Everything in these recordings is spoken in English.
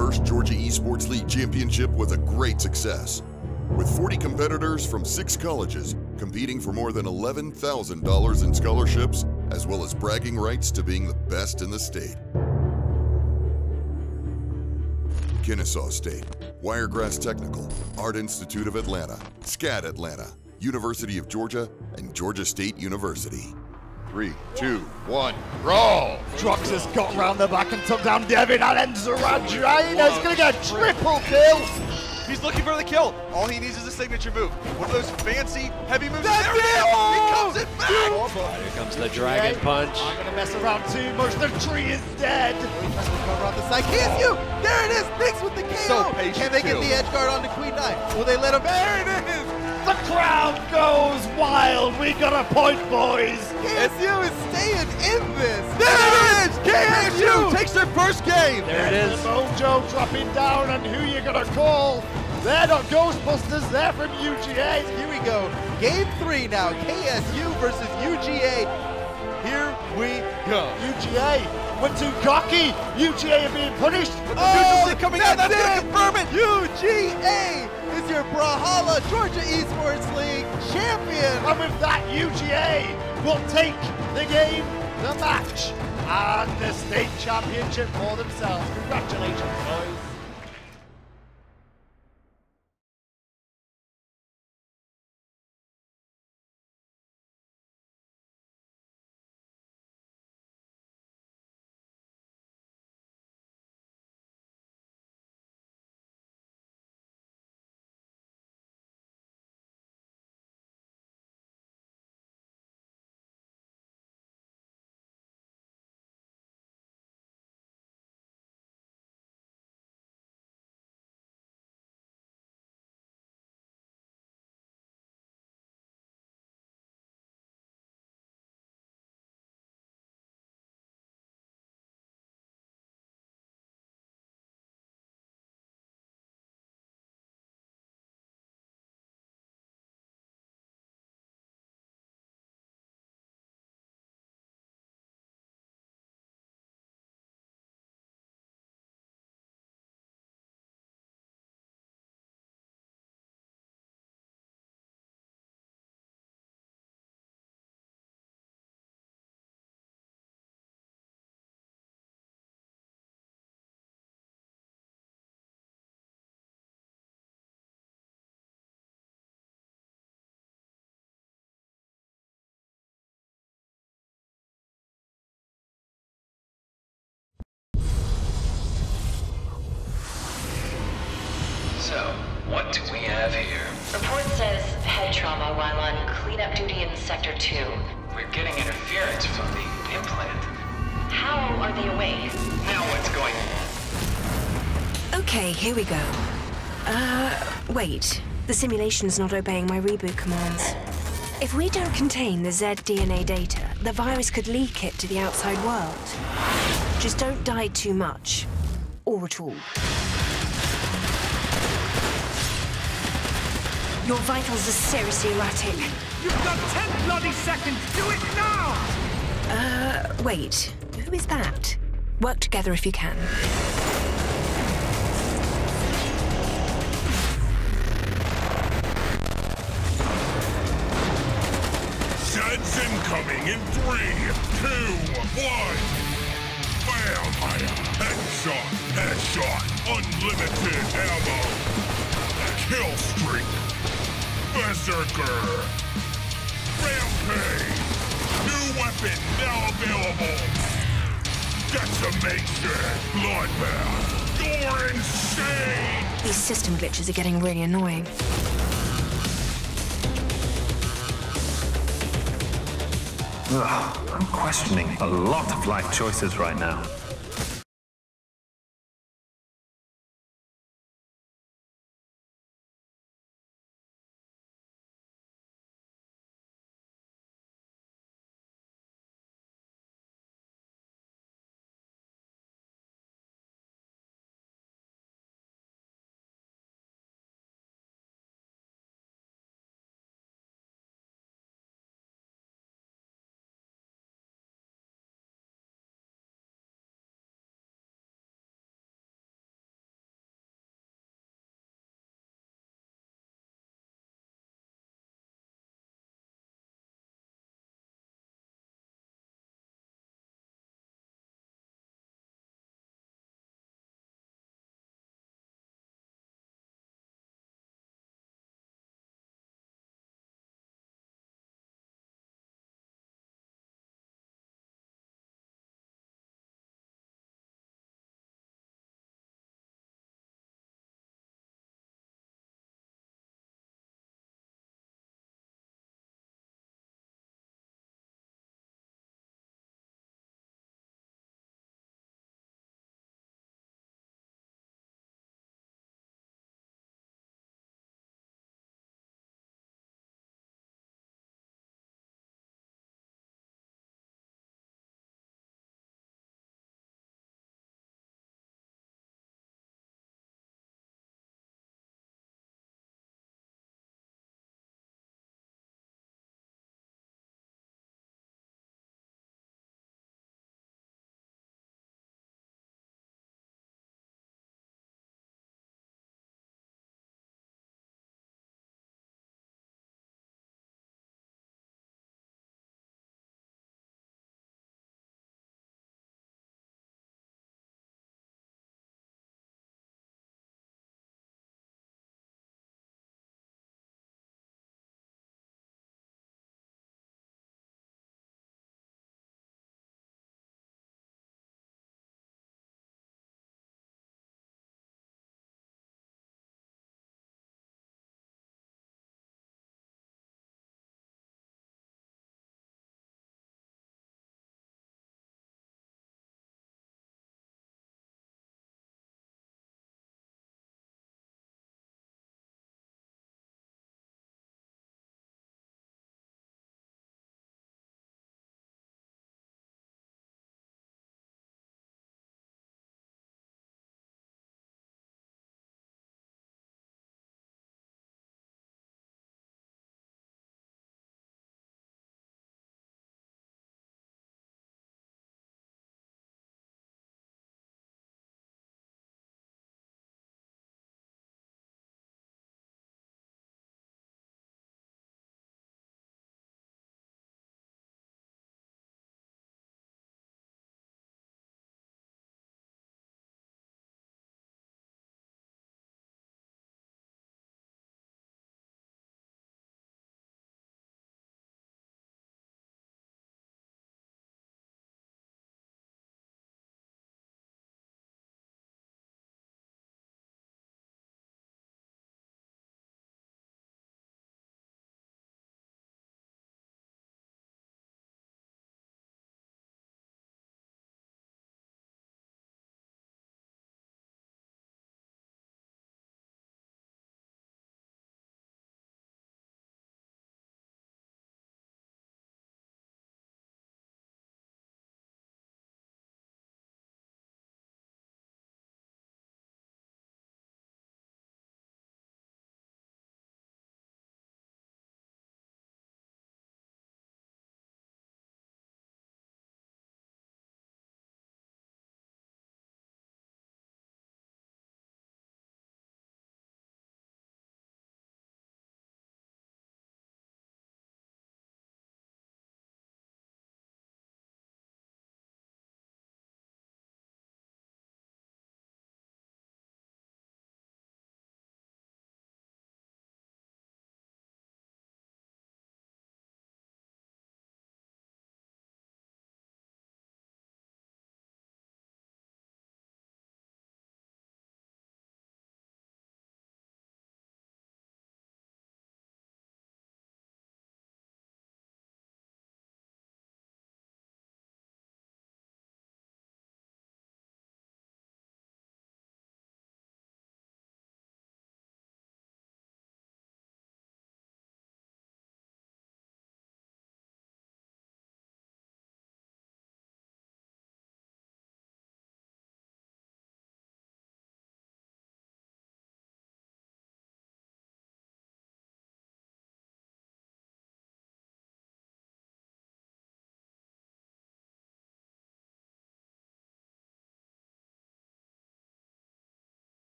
first Georgia Esports League Championship was a great success, with 40 competitors from 6 colleges competing for more than $11,000 in scholarships, as well as bragging rights to being the best in the state. Kennesaw State, Wiregrass Technical, Art Institute of Atlanta, SCAD Atlanta, University of Georgia, and Georgia State University. 3, 2, 1, roll! Drox has got round the back and took down Devin Allen. Zaradraina's gonna get a triple kill. He's looking for the kill. All he needs is a signature move. One of those fancy, heavy moves. That's there it is! it! He comes it back! Here comes the dragon punch. I'm gonna mess around too much. The tree is dead. Tries to go around the side. KSU! There it is! Mixed with the KO! So patient, Can they get too. the edge guard onto Queen 9? Will they let him? There it is! The crowd goes wild. We got a point, boys. KSU is staying in this! There it is! KSU takes their first game! There it is. The Mojo dropping down, and who you gonna call? They're not Ghostbusters. They're from UGA. Here we go. Game 3 now. KSU versus UGA. Here we go. UGA went too cocky. UGA are being punished. Oh, coming out, that's gonna it. confirm it! UGA is your Brawlhalla Georgia Esports League champion. And with that, UGA will take the game, the match, and the state championship for themselves. Congratulations, boys. So, what do we have here? Report says head trauma while on cleanup duty in Sector 2. We're getting interference from the implant. How are they awake? Now what's going on? Okay, here we go. Wait. The simulation's not obeying my reboot commands. If we don't contain the ZDNA data, the virus could leak it to the outside world. Just don't die too much. Or at all. Your vitals are seriously erratic. You've got 10 bloody seconds! Do it now! Wait. Who is that? Work together if you can. Zeds incoming in 3, 2, 1. Bam! Headshot! Headshot! Unlimited ammo! Kill streak! Berserker! Rampage! New weapon now available! Decimation! Bloodbath! You're insane! These system glitches are getting really annoying. I'm questioning a lot of life choices right now.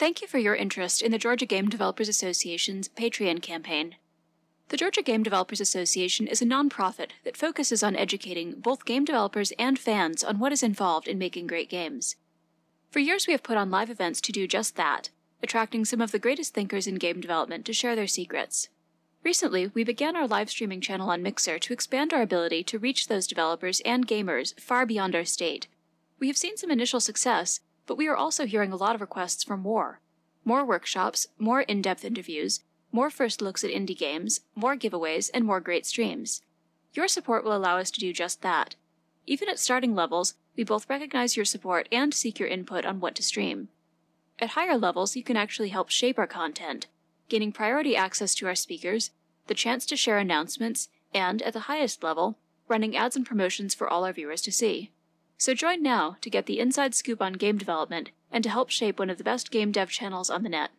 Thank you for your interest in the Georgia Game Developers Association's Patreon campaign. The Georgia Game Developers Association is a nonprofit that focuses on educating both game developers and fans on what is involved in making great games. For years we have put on live events to do just that, attracting some of the greatest thinkers in game development to share their secrets. Recently, we began our live streaming channel on Mixer to expand our ability to reach those developers and gamers far beyond our state. We have seen some initial success, but we are also hearing a lot of requests for more. More workshops, more in-depth interviews, more first looks at indie games, more giveaways, and more great streams. Your support will allow us to do just that. Even at starting levels, we both recognize your support and seek your input on what to stream. At higher levels, you can actually help shape our content, gaining priority access to our speakers, the chance to share announcements, and, at the highest level, running ads and promotions for all our viewers to see. So join now to get the inside scoop on game development and to help shape one of the best game dev channels on the net.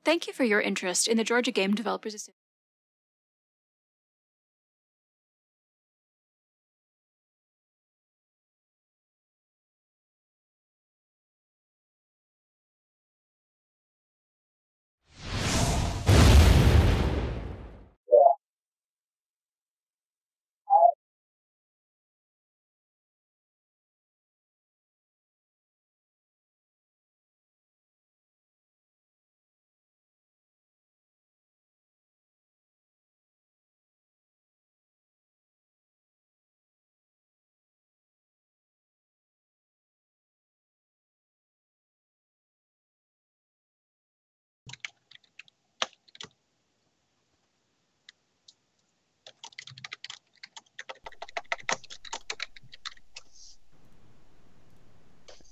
Thank you for your interest in the Georgia Game Developers Association.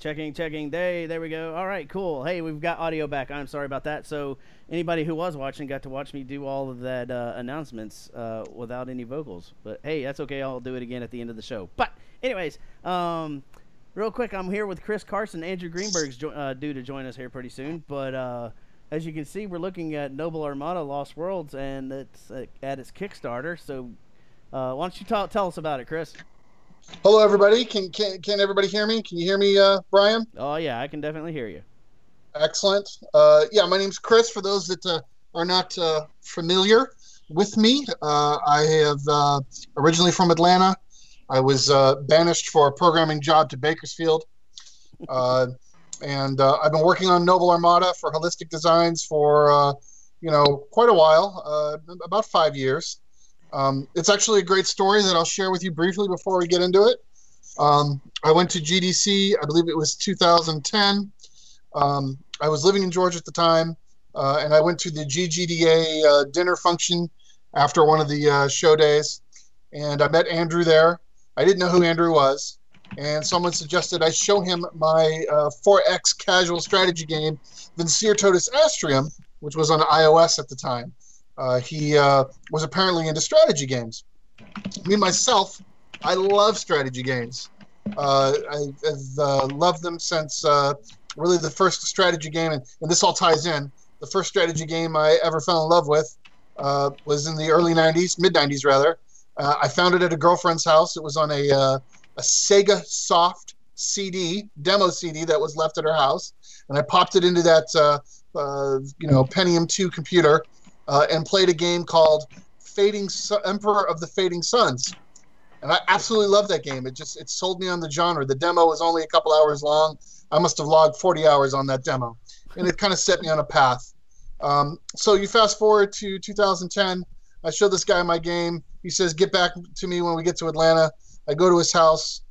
Checking. There we go. All right, cool. Hey, we've got audio back. I'm sorry about that. So anybody who was watching got to watch me do all of that announcements without any vocals. But hey, that's okay. I'll do it again at the end of the show. But anyways, real quick, I'm here with Chris Carson. Andrew Greenberg's due to join us here pretty soon. But as you can see, we're looking at Noble Armada Lost Worlds, and it's at its Kickstarter. So why don't you tell us about it, Chris? Hello, everybody. Can everybody hear me? Can you hear me, Brian? Oh, yeah, I can definitely hear you. Excellent. Yeah, my name's Chris. For those that are not familiar with me, I have originally from Atlanta. I was banished for a programming job to Bakersfield. And I've been working on Noble Armada for Holistic Designs for, quite a while, about 5 years. It's actually a great story that I'll share with you briefly before we get into it. I went to GDC, I believe it was 2010. I was living in Georgia at the time, and I went to the GGDA dinner function after one of the show days, and I met Andrew there. I didn't know who Andrew was, and someone suggested I show him my 4X casual strategy game, Vincere Totus Astrium, which was on iOS at the time. He was apparently into strategy games. Me, myself, I love strategy games. I've loved them since really the first strategy game, and this all ties in. The first strategy game I ever fell in love with was in the early 90s, mid-90s rather. I found it at a girlfriend's house. It was on a Sega Soft CD, demo CD that was left at her house, and I popped it into that Pentium 2 computer. And played a game called Emperor of the Fading Suns. And I absolutely love that game. It sold me on the genre. The demo was only a couple hours long. I must have logged 40 hours on that demo. And it kind of set me on a path. So you fast forward to 2010. I show this guy my game. He says, get back to me when we get to Atlanta. I go to his house.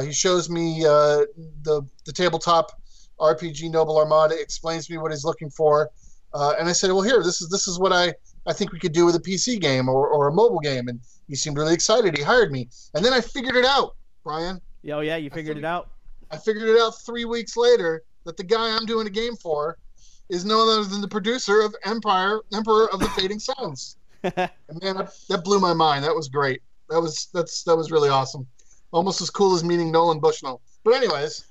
He shows me the tabletop RPG Noble Armada, explains to me what he's looking for. And I said, well, here, this is what I I think we could do with a PC game or a mobile game. And he seemed really excited. He hired me. And then I figured it out, Brian. Oh, yeah, you figured it out? I figured it out 3 weeks later that the guy I'm doing a game for is none other than the producer of Emperor of the Fading Suns. And man, that blew my mind. That was great. That was really awesome. Almost as cool as meeting Nolan Bushnell. But anyways,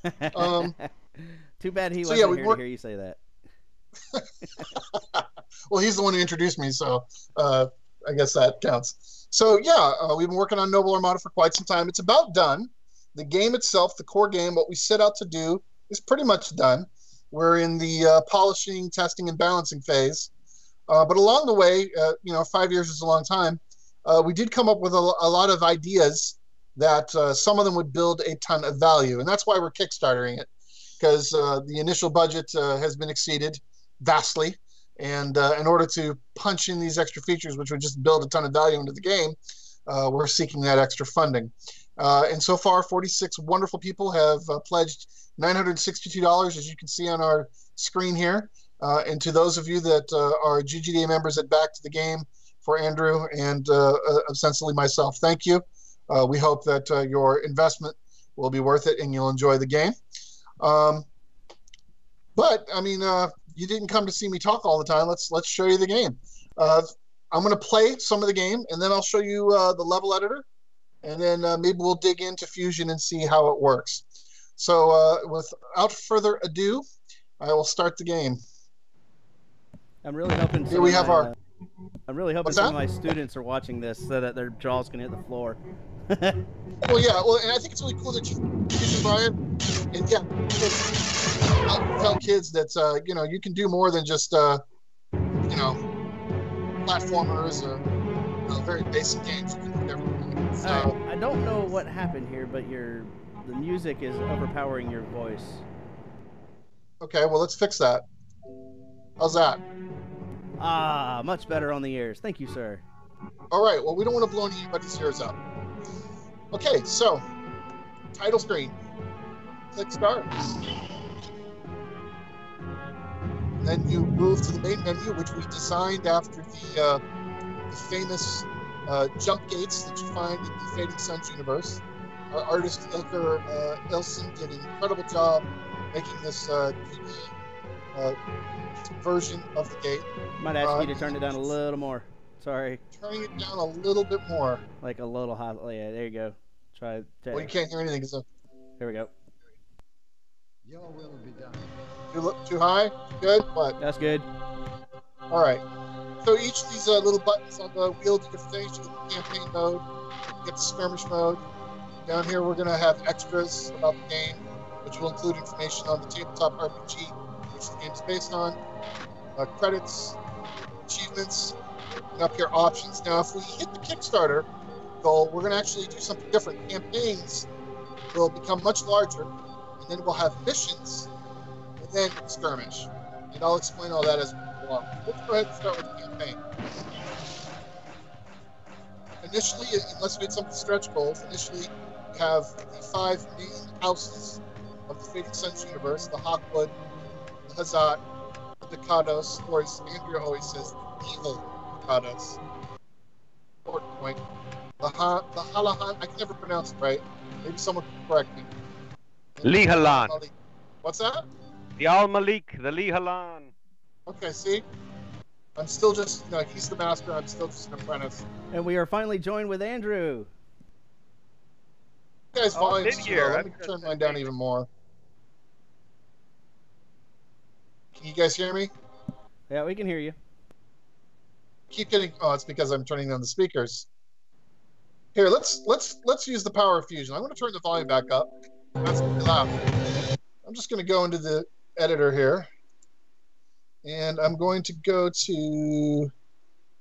too bad he wasn't here to hear you say that. Well, he's the one who introduced me, so I guess that counts. So yeah, we've been working on Noble Armada for quite some time. It's about done. The game itself, the core game, what we set out to do is pretty much done. We're in the polishing, testing, and balancing phase. But along the way, 5 years is a long time. We did come up with a lot of ideas that some of them would build a ton of value. And that's why we're Kickstartering it, because the initial budget has been exceeded vastly. And in order to punch in these extra features, which would just build a ton of value into the game, we're seeking that extra funding. And so far, 46 wonderful people have pledged $962, as you can see on our screen here. And to those of you that are GGDA members that backed the game for Andrew and ostensibly myself, thank you. We hope that your investment will be worth it and you'll enjoy the game. But I mean, you didn't come to see me talk all the time. Let's show you the game. I'm going to play some of the game, and then I'll show you the level editor, and then maybe we'll dig into Fusion and see how it works. So without further ado, I will start the game. I'm really hoping. Here we have our. I'm really hoping some of my students are watching this so that their jaws can hit the floor. Well, yeah. Well, and I think it's really cool that you did, Brian. And yeah, I'll tell kids that you can do more than just platformers or very basic games. You can do everything. So, I don't know what happened here, but the music is overpowering your voice. Okay, well, let's fix that. How's that? Ah, much better on the ears. Thank you, sir. All right, well, we don't want to blow anybody's ears out. Okay, so, title screen. Click start. Then you move to the main menu, which we designed after the famous jump gates that you find in the Fading Suns universe. Our artist Ilker Ilsen did an incredible job making this 2D version of the gate. Might ask you to turn it down a little more. Sorry. Turning it down a little bit more. Like a little high. Yeah, there you go. Try. Well, you can't hear anything. So. Here we go. Your will be done. Too high? Good? What? That's good. All right. So each of these little buttons on the wheel do different things. You get the campaign mode, you get the skirmish mode. Down here, we're going to have extras about the game, which will include information on the tabletop RPG, which the game is based on, credits, achievements, and up here, options. Now, if we hit the Kickstarter goal, we're going to actually do something different. Campaigns will become much larger, and then we'll have missions, and then skirmish. And I'll explain all that as we go along. Let's go ahead and start with the campaign. Initially, unless we hit some of the stretch goals, initially we have the 5 main houses of the Fading Suns universe: the Hawkwood, the Hazat, the Dakados, or as Andrea always says, the evil Dakados. Short point. The Halahan, I can never pronounce it right. Maybe someone can correct me. Lihalan. What's that? The Al-Malik, the Lihalan. Okay, see? I'm still just, he's the master, I'm still just an apprentice. And we are finally joined with Andrew. You guys, volume's too low. Let me turn mine down even more. Can you guys hear me? Yeah, we can hear you. Keep getting, it's because I'm turning down the speakers. Here, let's use the power of Fusion. I'm going to turn the volume back up. That's really loud. I'm just going to go into the editor here. And I'm going to go to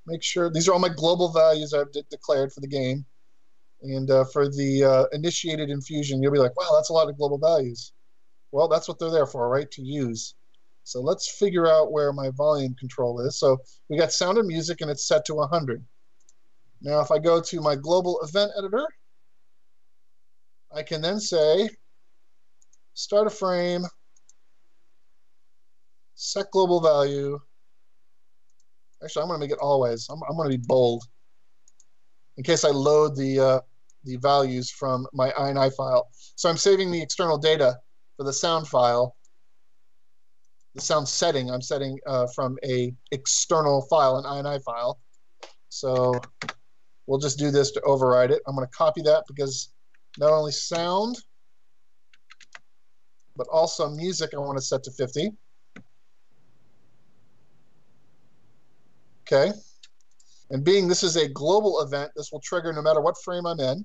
make sure these are all my global values I've declared for the game. And for the initiated infusion, you'll be like, wow, that's a lot of global values. Well, that's what they're there for, right? To use. So let's figure out where my volume control is. So we got sound and music, and it's set to 100. Now, if I go to my global event editor, I can then say, start a frame, set global value, Actually, I'm going to make it always. I'm going to be bold in case I load the values from my INI file. So I'm saving the external data for the sound file. The sound setting I'm setting from a external file, an INI file. So we'll just do this to override it. I'm going to copy that because not only sound, but also music I want to set to 50. Okay. And being this is a global event, this will trigger no matter what frame I'm in.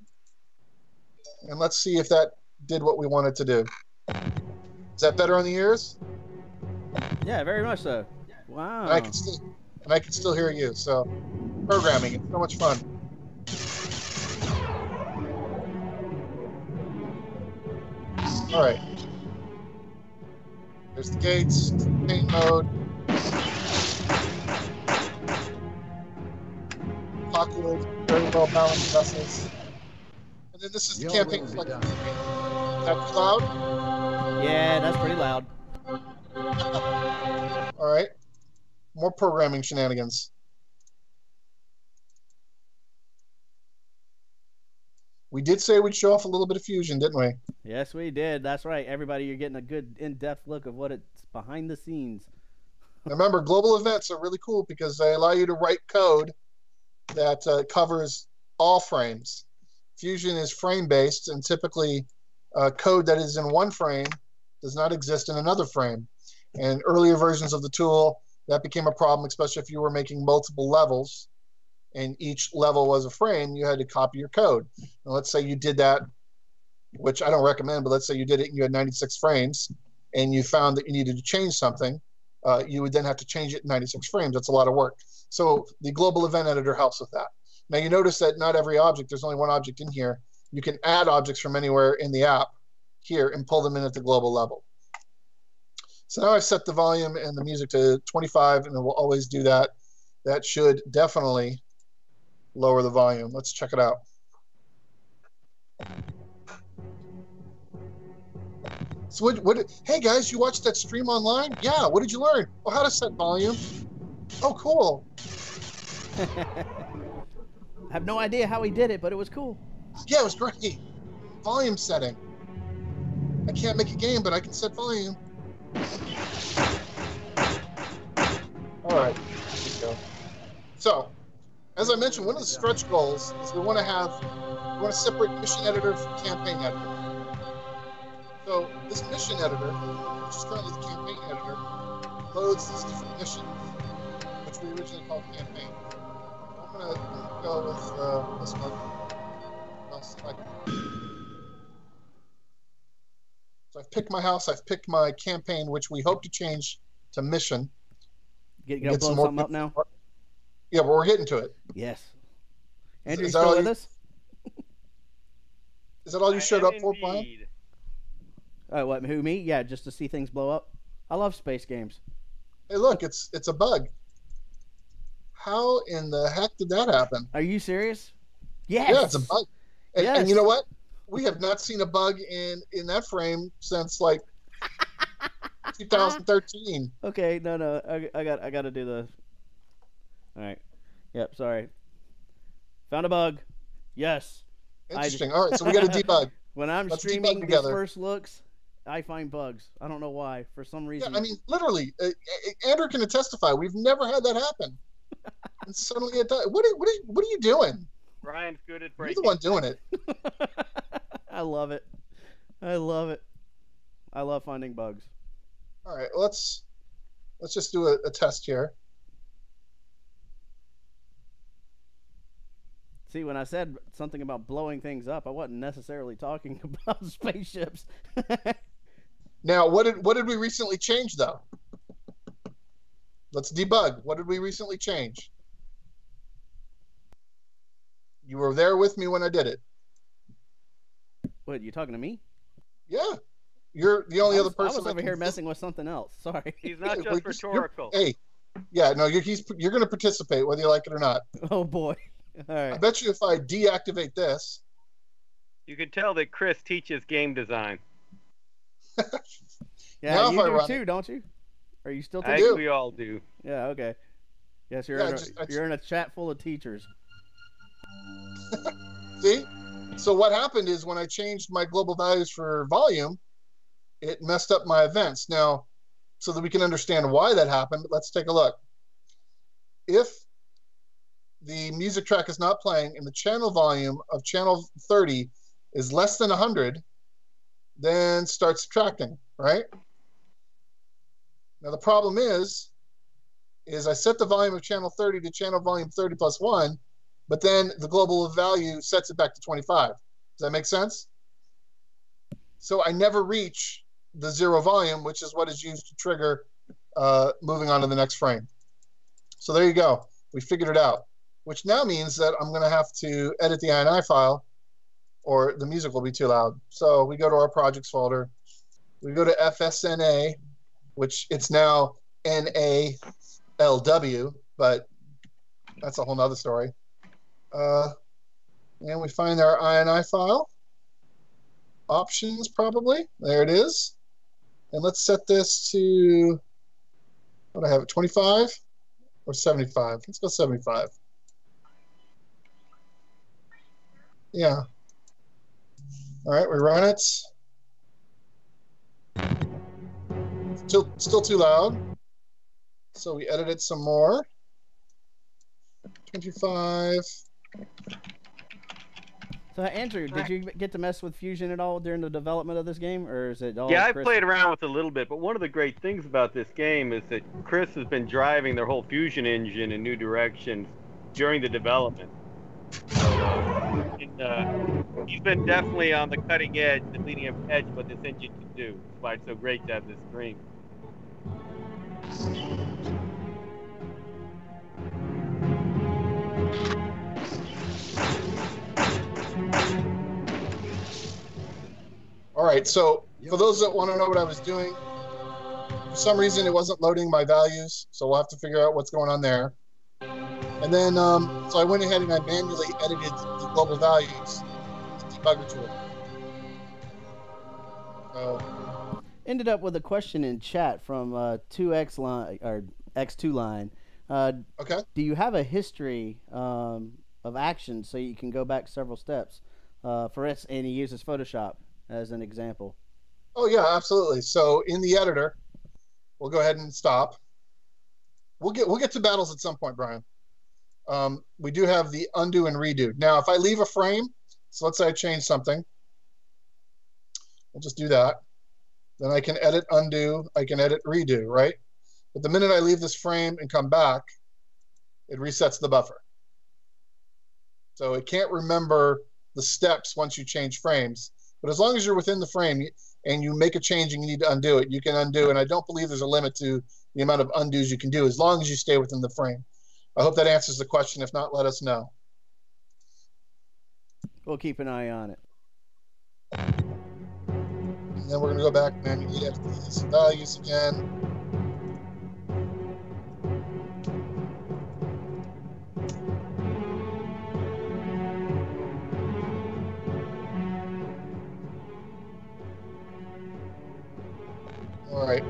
And let's see if that did what we wanted to do. Is that better on the ears? Yeah, very much so. Wow. And I can still hear you. So programming, it's so much fun. All right. There's the gates, paint mode. Apocalypse, very well balanced vessels. And then this is the campaign select. Is that too loud? Yeah, that's pretty loud. All right. More programming shenanigans. We did say we'd show off a little bit of Fusion, didn't we? Yes, we did. That's right. Everybody, you're getting a good in-depth look of what it's behind the scenes. Remember, global events are really cool because they allow you to write code that covers all frames. Fusion is frame-based, and typically code that is in one frame does not exist in another frame. And earlier versions of the tool, that became a problem, especially if you were making multiple levels and each level was a frame, you had to copy your code. And let's say you did that, which I don't recommend, but let's say you did it and you had 96 frames and you found that you needed to change something, you would then have to change it in 96 frames. That's a lot of work. So the global event editor helps with that. Now you notice that not every object, there's only one object in here. You can add objects from anywhere in the app here and pull them in at the global level. So now I've set the volume and the music to 25, and it will always do that. That should definitely lower the volume. Let's check it out. So hey guys, you watched that stream online? Yeah, what did you learn? Oh, how to set volume. Oh, cool. I have no idea how he did it, but it was cool. Yeah, it was great. Volume setting. I can't make a game, but I can set volume. All right, here we go. So, as I mentioned, one of the stretch goals is we want to separate mission editor from campaign editor. So this mission editor, which is currently the campaign editor, loads these different missions, which we originally called campaign. I'm gonna go with this one. I'll select. So I've picked my house. I've picked my campaign, which we hope to change to mission. Get blow something up now? Yeah, but we're getting to it. Yes. Andrew, you still with us? Is that all you showed up for, Brian? Oh, what, who, me? Yeah, just to see things blow up. I love space games. Hey, look, it's a bug. How in the heck did that happen? Are you serious? Yes. Yeah, it's a bug. And you know what? We have not seen a bug in that frame since like 2013. Okay, no, I got to do the. All right. Yep. Sorry. Found a bug. Yes. Interesting. All right, so we got to debug. When I'm streaming these first looks, I find bugs. I don't know why. For some reason. Yeah, I mean, literally, Andrew can testify. We've never had that happen. And suddenly it does. What are you doing? Ryan's good at breaking. You're the one doing it. I love it. I love it. I love finding bugs. All right, let's just do a test here. See, when I said something about blowing things up, I wasn't necessarily talking about spaceships. Now, what did we recently change, though? Let's debug. What did we recently change? You were there with me when I did it. What, you talking to me? Yeah. You're the only other person. I was over here messing with something else. Sorry. He's not just rhetorical. Hey, yeah, no, you're going to participate whether you like it or not. Oh, boy. All right. I bet you if I deactivate this. You can tell that Chris teaches game design. Yeah, you do too, don't you? Are you still teaching? I think we all do. Yeah, okay. Yes, you're in a chat full of teachers. See? So what happened is when I changed my global values for volume, it messed up my events. Now, so that we can understand why that happened, let's take a look. If the music track is not playing and the channel volume of channel 30 is less than 100, then start subtracting, right? Now the problem is I set the volume of channel 30 to channel volume 30 plus 1, but then the global value sets it back to 25. Does that make sense? So I never reach the 0 volume, which is what is used to trigger moving on to the next frame. So there you go. We figured it out, which now means that I'm going to have to edit the INI file or the music will be too loud. So we go to our projects folder. We go to FSNA, which it's now NALW, but that's a whole nother story. And we find our INI file. Options, probably. There it is. And let's set this to, what do I have, 25 or 75? Let's go 75. Yeah. All right, we run it. Still too loud. So we edit it some more. 25. So Andrew, did you get to mess with Fusion at all during the development of this game, or is it all? Yeah, I played around with it a little bit, but one of the great things about this game is that Chris has been driving their whole Fusion engine in new directions during the development. So, he's been definitely on the cutting edge, the leading edge of what this engine can do. That's why it's so great to have this screen. All right, so for those that want to know what I was doing, for some reason it wasn't loading my values, so we'll have to figure out what's going on there. And then, so I went ahead and I manually edited the global values with the debugger tool. So, ended up with a question in chat from 2X line or X2 line. Okay. Do you have a history of action so you can go back several steps? For instance, and he uses Photoshop as an example. Oh yeah, absolutely. So in the editor, we'll go ahead and stop. We'll get to battles at some point, Brian. We do have the undo and redo. Now, if I leave a frame, so let's say I change something, I'll just do that. Then I can edit undo, I can edit redo, right? But the minute I leave this frame and come back, it resets the buffer. So it can't remember the steps once you change frames. But as long as you're within the frame and you make a change and you need to undo it, you can undo. And I don't believe there's a limit to the amount of undos you can do as long as you stay within the frame. I hope that answers the question. If not, let us know. We'll keep an eye on it. And then we're going to go back and manually edit these values again. All right.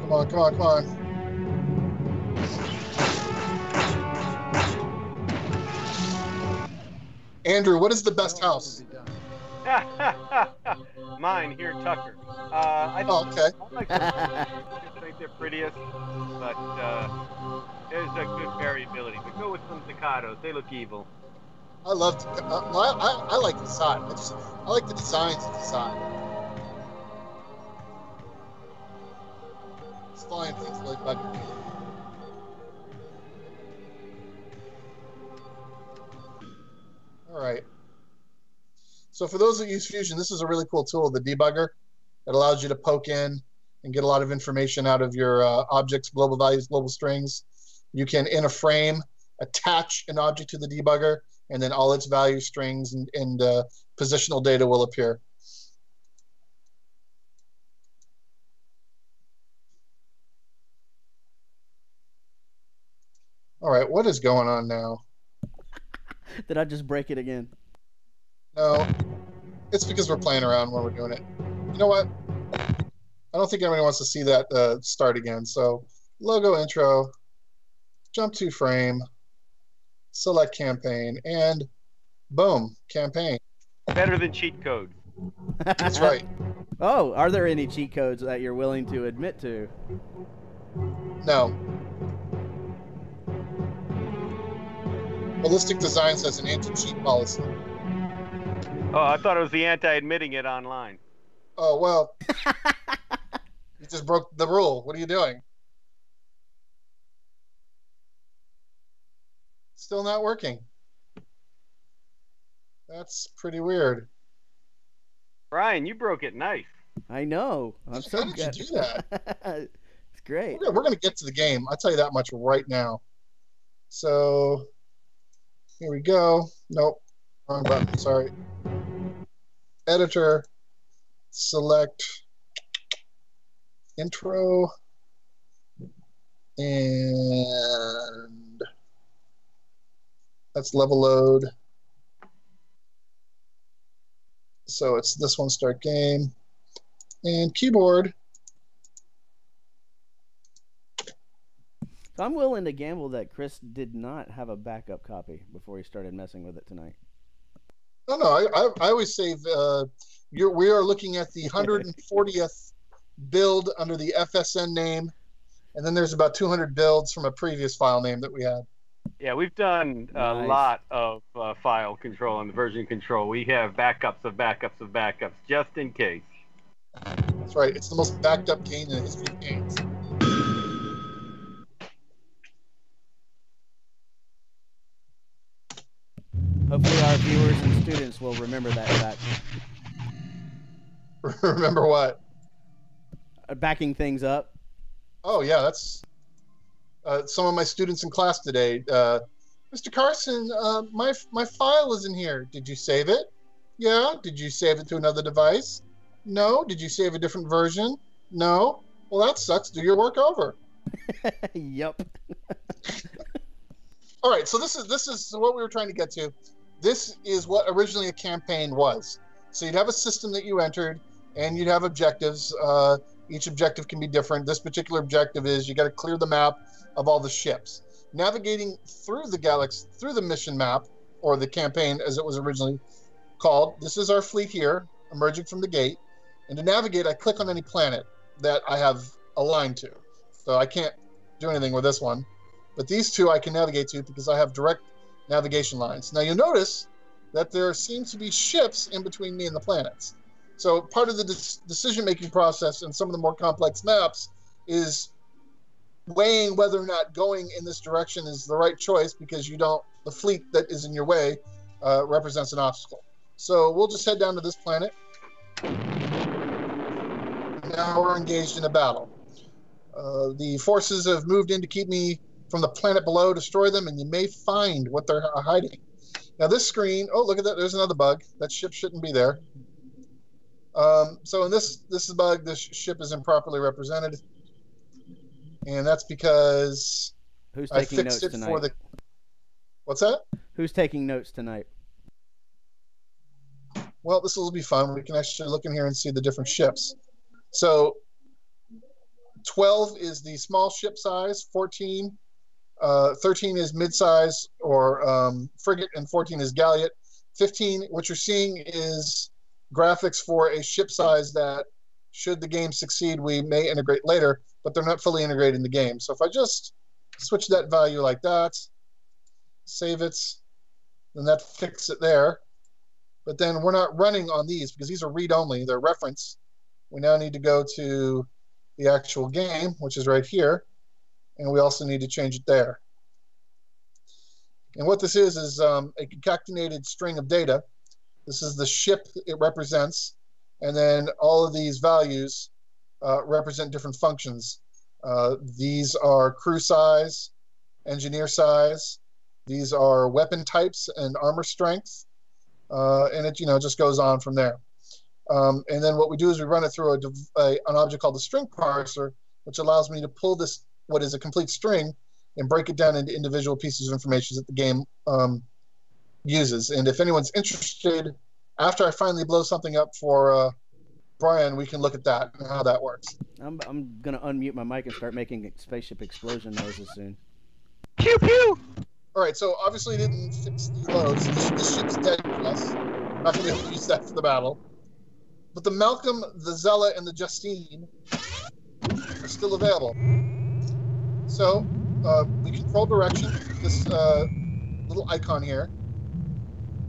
Come on, come on, come on. Andrew, what is the best house? Mine here, Tucker. Okay. I think they're prettiest, but there's a good variability. But go with some Staccatos. They look evil. I love. I like the design. I like the designs of the design. It's flying things really bugging me. All right. So for those that use Fusion, this is a really cool tool, the debugger. It allows you to poke in and get a lot of information out of your objects, global values, global strings. You can, in a frame, attach an object to the debugger, and then all its value strings and positional data will appear. All right, what is going on now? Did I just break it again? No. It's because we're playing around when we're doing it. You know what? I don't think anybody wants to see that start again. So logo intro, jump to frame, select campaign, and boom, campaign. Better than cheat codes. That's right. Oh, are there any cheat codes that you're willing to admit to? No. Holistic Design says an anti-cheat policy. Oh, I thought it was the anti-admitting it online. Oh, well. You just broke the rule. What are you doing? Still not working. That's pretty weird. Brian, you broke it nice. I know. I'm so good. How did you do that? It's great. We're going to get to the game. I'll tell you that much right now. So, here we go. Nope. Wrong button. Sorry. Editor. Select intro. And that's level load. So it's this one, start game. And keyboard. So I'm willing to gamble that Chris did not have a backup copy before he started messing with it tonight. No, I always save. We are looking at the 140th build under the FSN name, and then there's about 200 builds from a previous file name that we had. Yeah, we've done a lot of file control and version control. We have backups of backups of backups, just in case. That's right. It's the most backed up game in the history of games. Hopefully our viewers and students will remember that fact. Remember what? Backing things up. Oh, yeah, that's... some of my students in class today. Mr. Carson, my file is in here. Did you save it? Yeah. Did you save it to another device? No. Did you save a different version? No. Well, that sucks. Do your work over. Yep. All right. So this is what we were trying to get to. This is what originally a campaign was. So you'd have a system that you entered, and you'd have objectives. Each objective can be different. This particular objective is you got to clear the map of all the ships. Navigating through the galaxy, through the mission map, or the campaign as it was originally called. This is our fleet here, emerging from the gate. And to navigate, I click on any planet that I have aligned to. So I can't do anything with this one. But these two I can navigate to because I have direct navigation lines. Now you'll notice that there seems to be ships in between me and the planets. So part of the decision-making process in some of the more complex maps is weighing whether or not going in this direction is the right choice because the fleet that is in your way represents an obstacle. So we'll just head down to this planet. Now we're engaged in a battle. The forces have moved in to keep me from the planet below, destroy them, and you may find what they're hiding. Now this screen, oh, look at that, there's another bug. That ship shouldn't be there. So in this bug, this ship is improperly represented. And that's because I fixed it for the... What's that? Who's taking notes tonight? Well, this will be fun. We can actually look in here and see the different ships. So 12 is the small ship size, 13 is mid-size or frigate, and 14 is galleot. 15, what you're seeing is graphics for a ship size that, should the game succeed, we may integrate later, but they're not fully integrated in the game. So if I just switch that value like that, save it, then that fixes it there. But then we're not running on these because these are read-only, they're reference. We now need to go to the actual game, which is right here, and we also need to change it there. And what this is a concatenated string of data. This is the ship it represents, and then all of these values represent different functions. These are crew size, engineer size. These are weapon types and armor strength, and it just goes on from there. And then what we do is we run it through an object called the string parser, which allows me to pull this, what is a complete string, and break it down into individual pieces of information that the game uses. And if anyone's interested, after I finally blow something up for Brian, we can look at that and how that works. I'm gonna unmute my mic and start making spaceship explosion noises soon. Pew pew! Alright, so obviously it didn't fix the loads. This ship's dead for us. I'm not going to be able to use that for the battle. But the Malcolm, the Zella, and the Justine are still available. So, we control direction, this little icon here.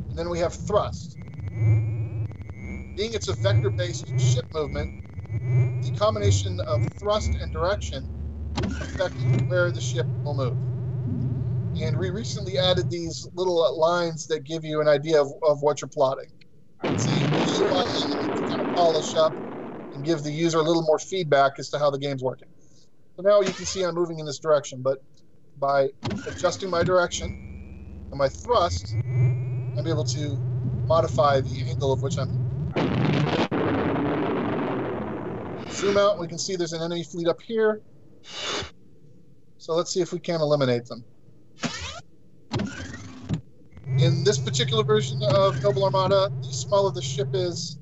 And then we have thrust. Being it's a vector-based ship movement, the combination of thrust and direction affect where the ship will move. And we recently added these little lines that give you an idea of what you're plotting. So you can kind of polish up and give the user a little more feedback as to how the game's working. So now you can see I'm moving in this direction, but by adjusting my direction and my thrust, I'm able to modify the angle of which I'm. Zoom out, we can see there's an enemy fleet up here. So let's see if we can eliminate them. In this particular version of Noble Armada, the smaller the ship is,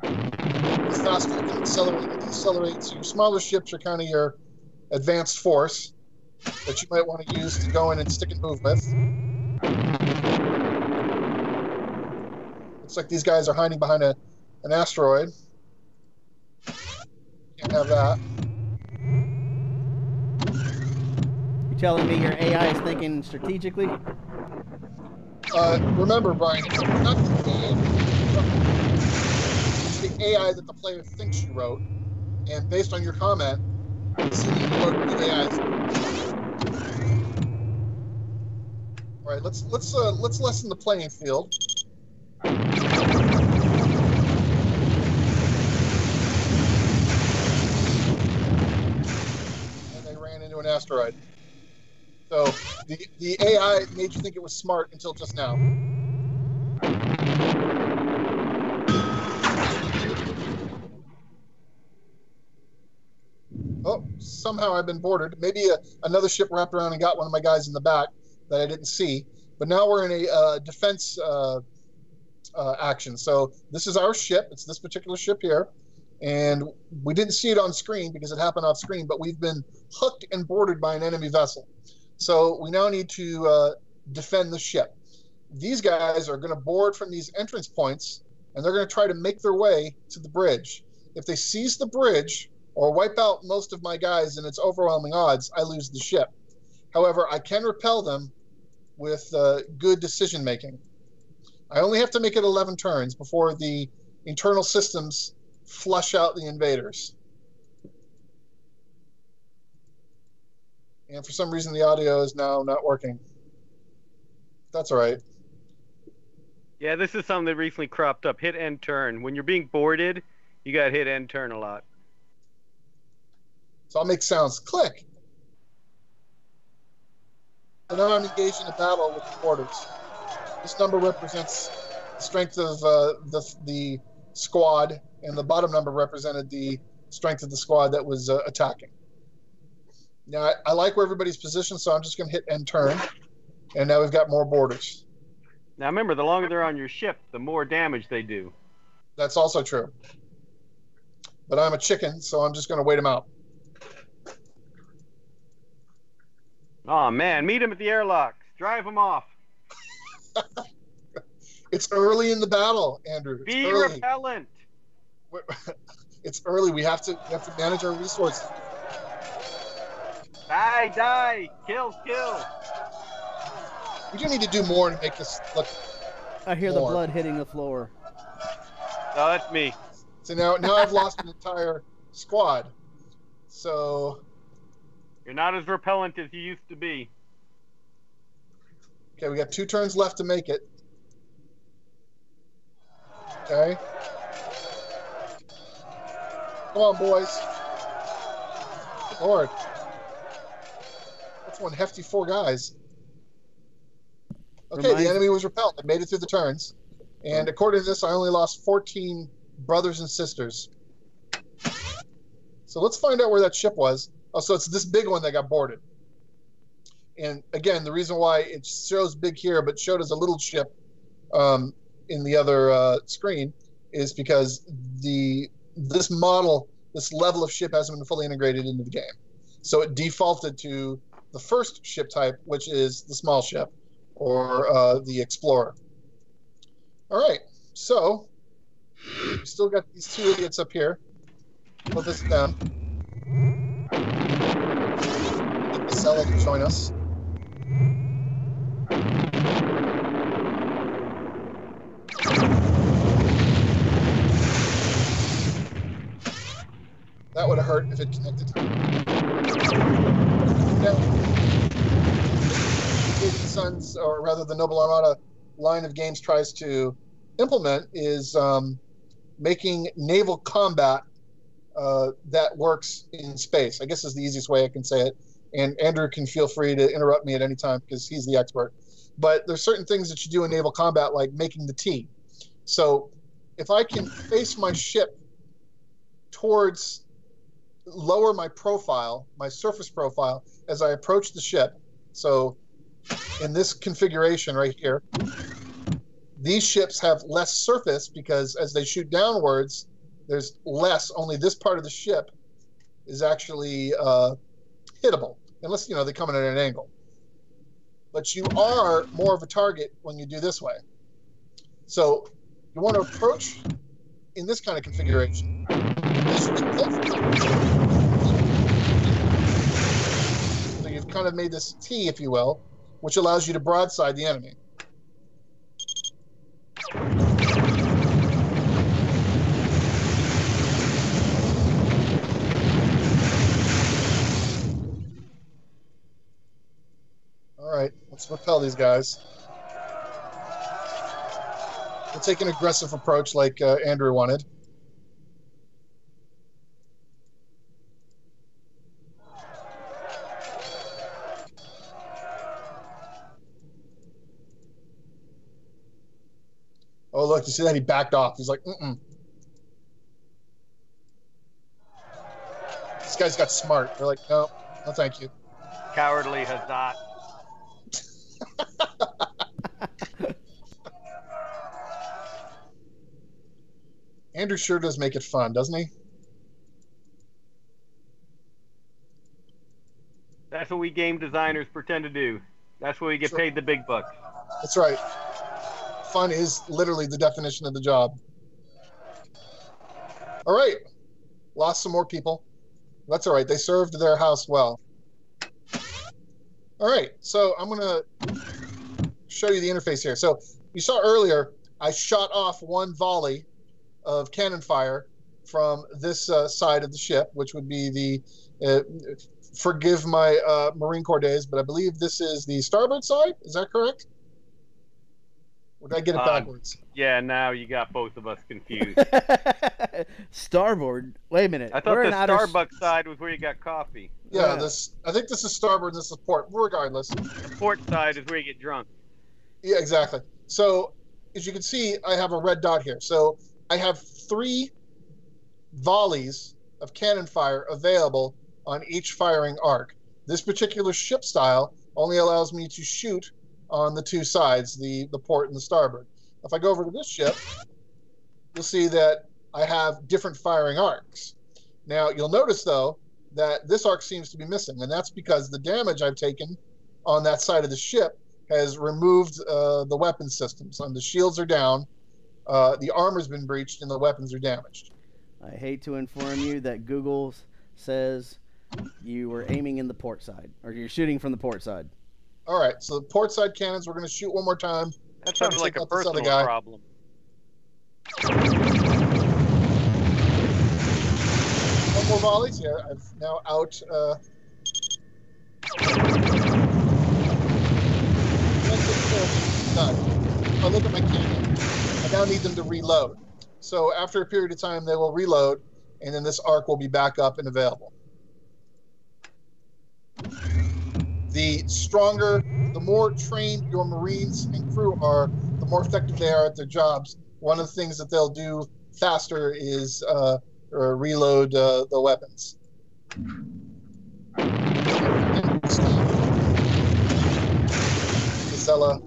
the faster it can accelerate and decelerate. So your smaller ships are kind of your advanced force that you might want to use to go in and stick and move with. Looks like these guys are hiding behind an asteroid. Can't have that. You telling me your AI is thinking strategically? Remember, Brian, it's not the AI that the player thinks you wrote, and based on your comment, see that you wrote the AI. All right, let's lessen the playing field. And they ran into an asteroid. So the AI made you think it was smart until just now. Oh, somehow I've been boarded. Maybe another ship wrapped around and got one of my guys in the back that I didn't see. But now we're in a defense action. So this is our ship. It's this particular ship here. And we didn't see it on screen because it happened off screen, but we've been hooked and boarded by an enemy vessel. So we now need to defend the ship. These guys are going to board from these entrance points, and they're going to try to make their way to the bridge. If they seize the bridge or wipe out most of my guys, and it's overwhelming odds, I lose the ship. However, I can repel them with good decision-making. I only have to make it 11 turns before the internal systems flush out the invaders. And for some reason, the audio is now not working. That's all right. Yeah, this is something that recently cropped up. Hit end turn. When you're being boarded, you got to hit end turn a lot. So I'll make sounds. Click. So now I'm engaged in a battle with the boarders. This number represents the strength of the squad, and the bottom number represented the strength of the squad that was attacking. Now, I like where everybody's positioned, so I'm just going to hit end turn. And now we've got more boarders. Now, remember, the longer they're on your ship, the more damage they do. That's also true. But I'm a chicken, so I'm just going to wait them out. Oh, man. Meet them at the airlocks. Drive them off. It's early in the battle, Andrew. It's Be early. repellent. It's early. We have to manage our resources. Die, kill. We do need to do more to make this look. I hear more. the blood hitting the floor. No, that's me. So now I've lost an entire squad. So you're not as repellent as you used to be. Okay, we got 2 turns left to make it. Okay. Come on, boys. Lord. That's one hefty 4 guys. Okay, the enemy was repelled. They made it through the turns. And according to this, I only lost 14 brothers and sisters. So let's find out where that ship was. Oh, so it's this big one that got boarded. And again, the reason why it shows big here, but showed as a little ship, in the other screen is because this level of ship hasn't been fully integrated into the game. So it defaulted to the first ship type, which is the small ship, or the Explorer. All right, so we still got these two idiots up here. Put this down. Get Casella to join us. That would have hurt if it connected. Now, the Suns, or rather the Noble Armada line of games tries to implement is making naval combat that works in space. I guess is the easiest way I can say it. And Andrew can feel free to interrupt me at any time because he's the expert. But there's certain things that you do in naval combat, like making the T. So if I can face my ship towards lower my profile, my surface profile, as I approach the ship. So in this configuration right here, these ships have less surface because as they shoot downwards, there's less, only this part of the ship is actually hittable, unless, they come in at an angle. But you are more of a target when you do this way. So you want to approach in this kind of configuration. So you've kind of made this T, if you will, which allows you to broadside the enemy. All right, let's repel these guys. We'll take an aggressive approach like Andrew wanted. Oh, look, you see that? He backed off. He's like, mm-mm. This guy's got smart. They're like, no, thank you. Cowardly Hazat. Andrew sure does make it fun, doesn't he? That's what we game designers pretend to do. That's what we get paid the big bucks. That's right. Fun is literally the definition of the job. All right. Lost some more people. That's all right. They served their house well. All right. So I'm going to show you the interface here. So you saw earlier, I shot off one volley of cannon fire from this side of the ship, which would be the, forgive my Marine Corps days, but I believe this is the starboard side. Is that correct? Or did I get it backwards? Yeah, now you got both of us confused. Starboard? Wait a minute. I thought the Starbucks side was where you got coffee. Yeah, I think this is starboard and this is port. Regardless. The port side is where you get drunk. Yeah, exactly. So, as you can see, I have a red dot here. So, I have 3 volleys of cannon fire available on each firing arc. This particular ship style only allows me to shoot on the 2 sides, the port and the starboard. If I go over to this ship, you'll see that I have different firing arcs. Now, you'll notice, though, that this arc seems to be missing, and that's because the damage I've taken on that side of the ship has removed the weapon systems. And the shields are down, the armor's been breached, and the weapons are damaged. I hate to inform you that Google says you were aiming in the port side, or you're shooting from the port side. All right, so the port side cannons, we're going to shoot one more time. That sounds like a personal problem. One more volleys. Yeah, I've now out. Done. If I look at my cannon, I now need them to reload. So after a period of time, they will reload, and then this arc will be back up and available. The stronger, the more trained your Marines and crew are, the more effective they are at their jobs. One of the things that they'll do faster is reload the weapons. Casella.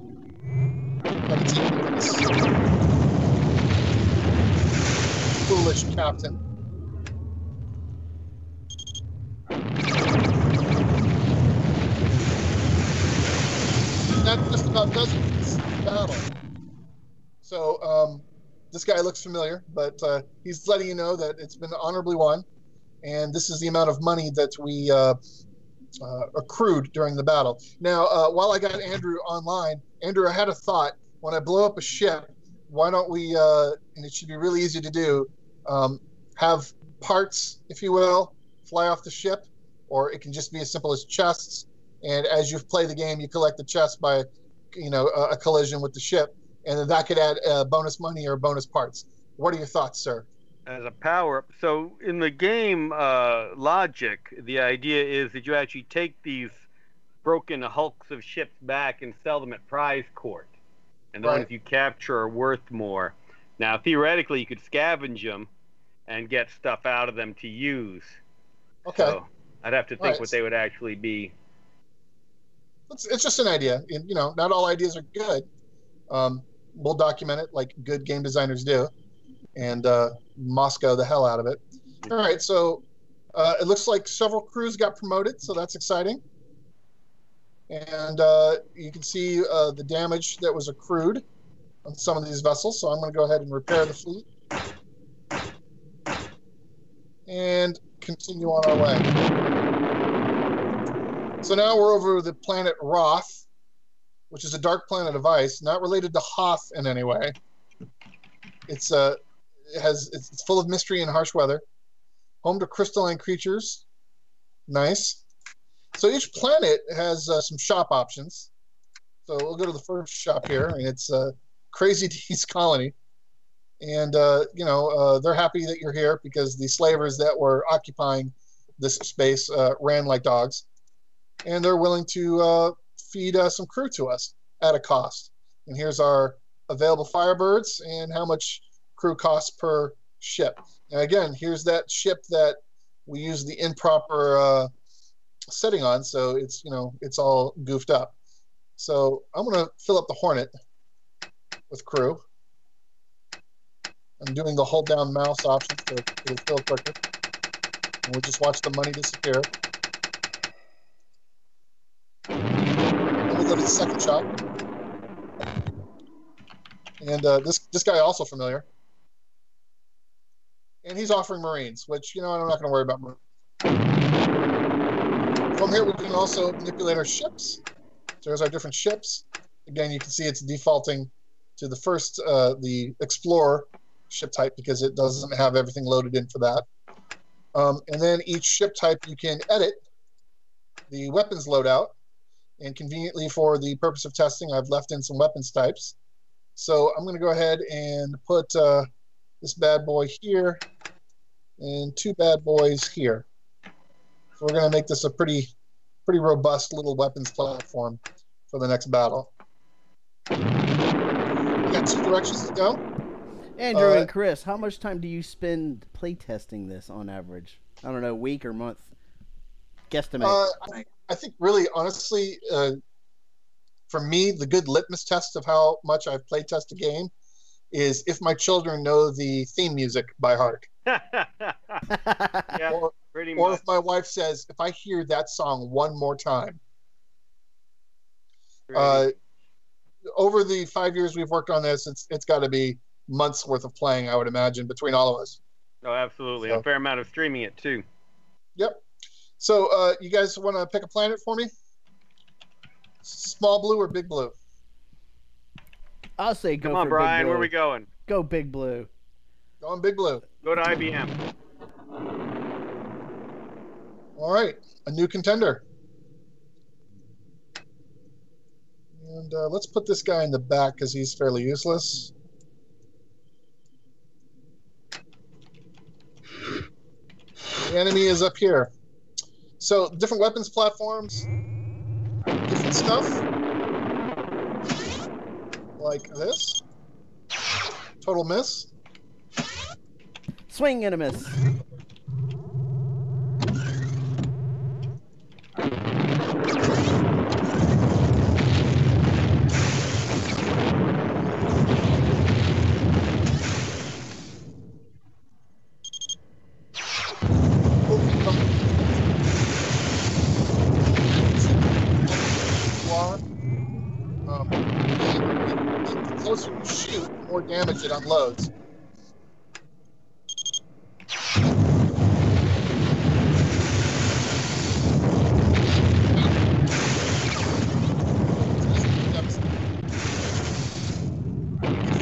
foolish captain. That just about does it for this battle. So this guy looks familiar, but he's letting you know that it's been honorably won, and this is the amount of money that we accrued during the battle. Now, while I got Andrew online, Andrew, I had a thought. When I blow up a ship, why don't we, and it should be really easy to do, have parts, if you will, fly off the ship, or it can just be as simple as chests. And as you play the game, you collect the chest by, a collision with the ship, and then that could add bonus money or bonus parts. What are your thoughts, sir? As a power-up, so in the game logic, the idea is that you actually take these broken hulks of ships back and sell them at prize court, and the ones you capture are worth more. Now, theoretically, you could scavenge them and get stuff out of them to use. Okay. So I'd have to think what they would actually be. It's just an idea. Not all ideas are good. We'll document it like good game designers do, and Moscow the hell out of it. All right, so it looks like several crews got promoted, so that's exciting. And you can see the damage that was accrued on some of these vessels, so I'm going to go ahead and repair the fleet and continue on our way. So now we're over the planet Roth, which is a dark planet of ice, not related to Hoth in any way. It's full of mystery and harsh weather. Home to crystalline creatures. Nice. So each planet has some shop options. So we'll go to the first shop here, and it's Crazy D's Colony. And, they're happy that you're here because the slavers that were occupying this space ran like dogs. And they're willing to feed some crew to us at a cost. And here's our available Firebirds and how much crew costs per ship. And again, here's that ship that we use the improper setting on, so it's all goofed up. So I'm going to fill up the Hornet with crew. I'm doing the hold down mouse option so it'll fill quicker. And we'll just watch the money disappear. Then we go to the second shop. And this guy also familiar. And he's offering Marines, which, I'm not going to worry about Marines. From here, we can also manipulate our ships. So there's our different ships. Again, you can see it's defaulting to the first, the Explorer ship type, because it doesn't have everything loaded in for that. And then each ship type, you can edit the weapons loadout. And conveniently, for the purpose of testing, I've left in some weapons types. So I'm going to go ahead and put this bad boy here and two bad boys here. So we're going to make this a pretty robust little weapons platform for the next battle. We got two directions to go. Andrew and Chris, how much time do you spend playtesting this on average? I don't know, week or month? Guesstimate. I think really, honestly, for me, the good litmus test of how much I've playtested a game is if my children know the theme music by heart. Yeah, pretty much. Or if my wife says, if I hear that song one more time. Over the 5 years we've worked on this, it's got to be months worth of playing, I would imagine, between all of us. Oh, absolutely. So. A fair amount of streaming it, too. Yep. So, you guys want to pick a planet for me? Small blue or big blue? I'll say go Come on, for Brian. Big Blue. Where are we going? Go Big Blue. Going big blue. Go to IBM. All right. A new contender. And let's put this guy in the back because he's fairly useless. The enemy is up here. So, different weapons platforms, different stuff, like this. Total miss. Swing and a miss. The closer you shoot, the more damage it unloads.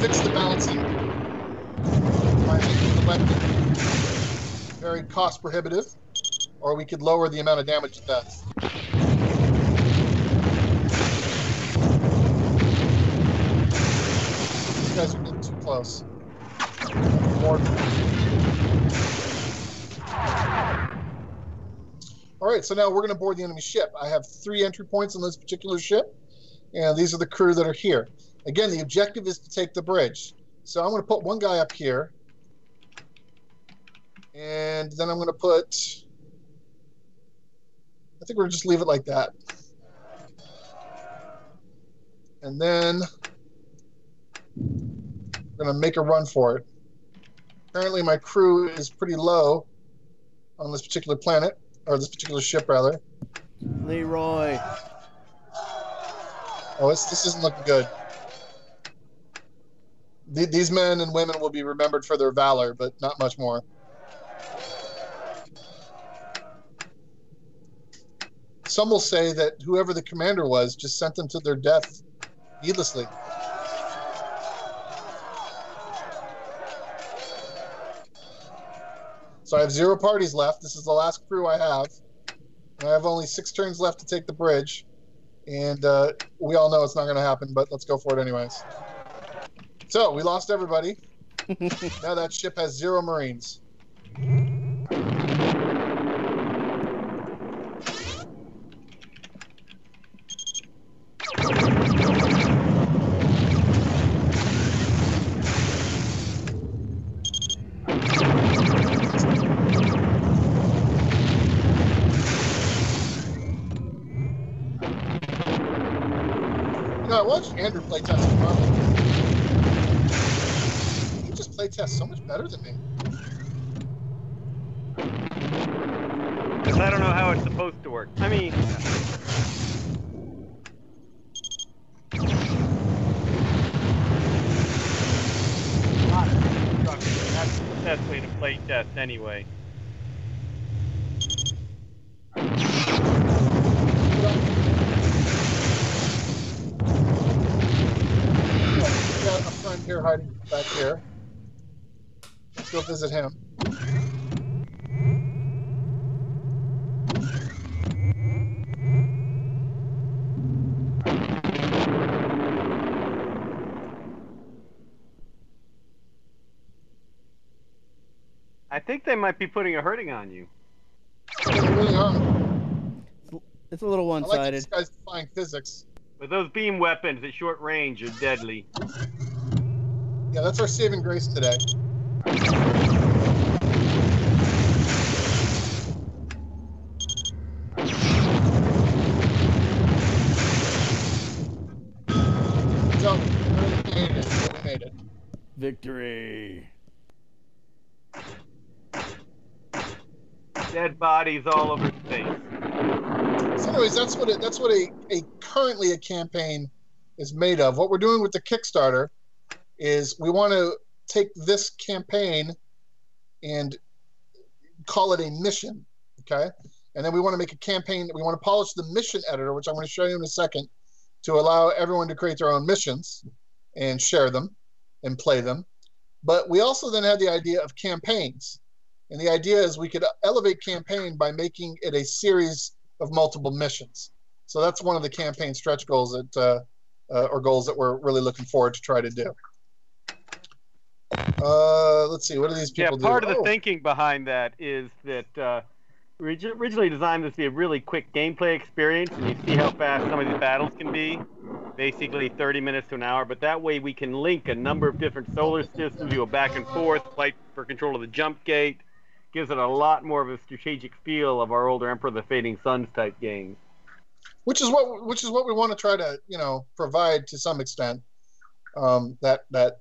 Fix the balancing by making the weapon very cost prohibitive, or we could lower the amount of damage it does. These guys are getting too close. More. All right, so now we're going to board the enemy ship. I have 3 entry points on this particular ship, and these are the crew that are here. Again, the objective is to take the bridge. So I'm going to put one guy up here. And then I'm going to put... I think we're going to just leave it like that. And then we're going to make a run for it. Apparently my crew is pretty low on this particular planet, or this particular ship, rather. Leroy. Oh, this isn't looking good. These men and women will be remembered for their valor, but not much more. Some will say that whoever the commander was just sent them to their death needlessly. So I have 0 parties left. This is the last crew I have. And I have only 6 turns left to take the bridge. And we all know it's not going to happen, but let's go for it anyways. So, we lost everybody. Now that ship has 0 Marines. You know, I watched Andrew play test tomorrow. Test so much better than me. Because I don't know how it's supposed to work. I mean... That's the best way to play test anyway. We've got a friend here hiding back here. Let's go visit him. I think they might be putting a hurting on you. They really are. It's a little one-sided. I like these guys defying physics. But those beam weapons at short range are deadly. Yeah, that's our saving grace today. So, we made it. Victory. Dead bodies all over space. So anyways, that's what currently a campaign is made of. What we're doing with the Kickstarter is we want to take this campaign and call it a mission, okay? And then we want to make a campaign. We want to polish the mission editor, which I'm going to show you in a second, to allow everyone to create their own missions and share them and play them. But we also then had the idea of campaigns. And the idea is we could elevate campaign by making it a series of multiple missions. So that's one of the campaign stretch goals that, or goals that we're really looking forward to try to do. Let's see, what do these people do? Yeah, part of the thinking behind that is that we originally designed this to be a really quick gameplay experience, and you see how fast some of these battles can be, basically 30 minutes to an hour, but that way we can link a number of different solar systems, you go back and forth, fight for control of the jump gate, gives it a lot more of a strategic feel of our older Emperor of the Fading Suns type games. Which is what we want to try to, provide to some extent. That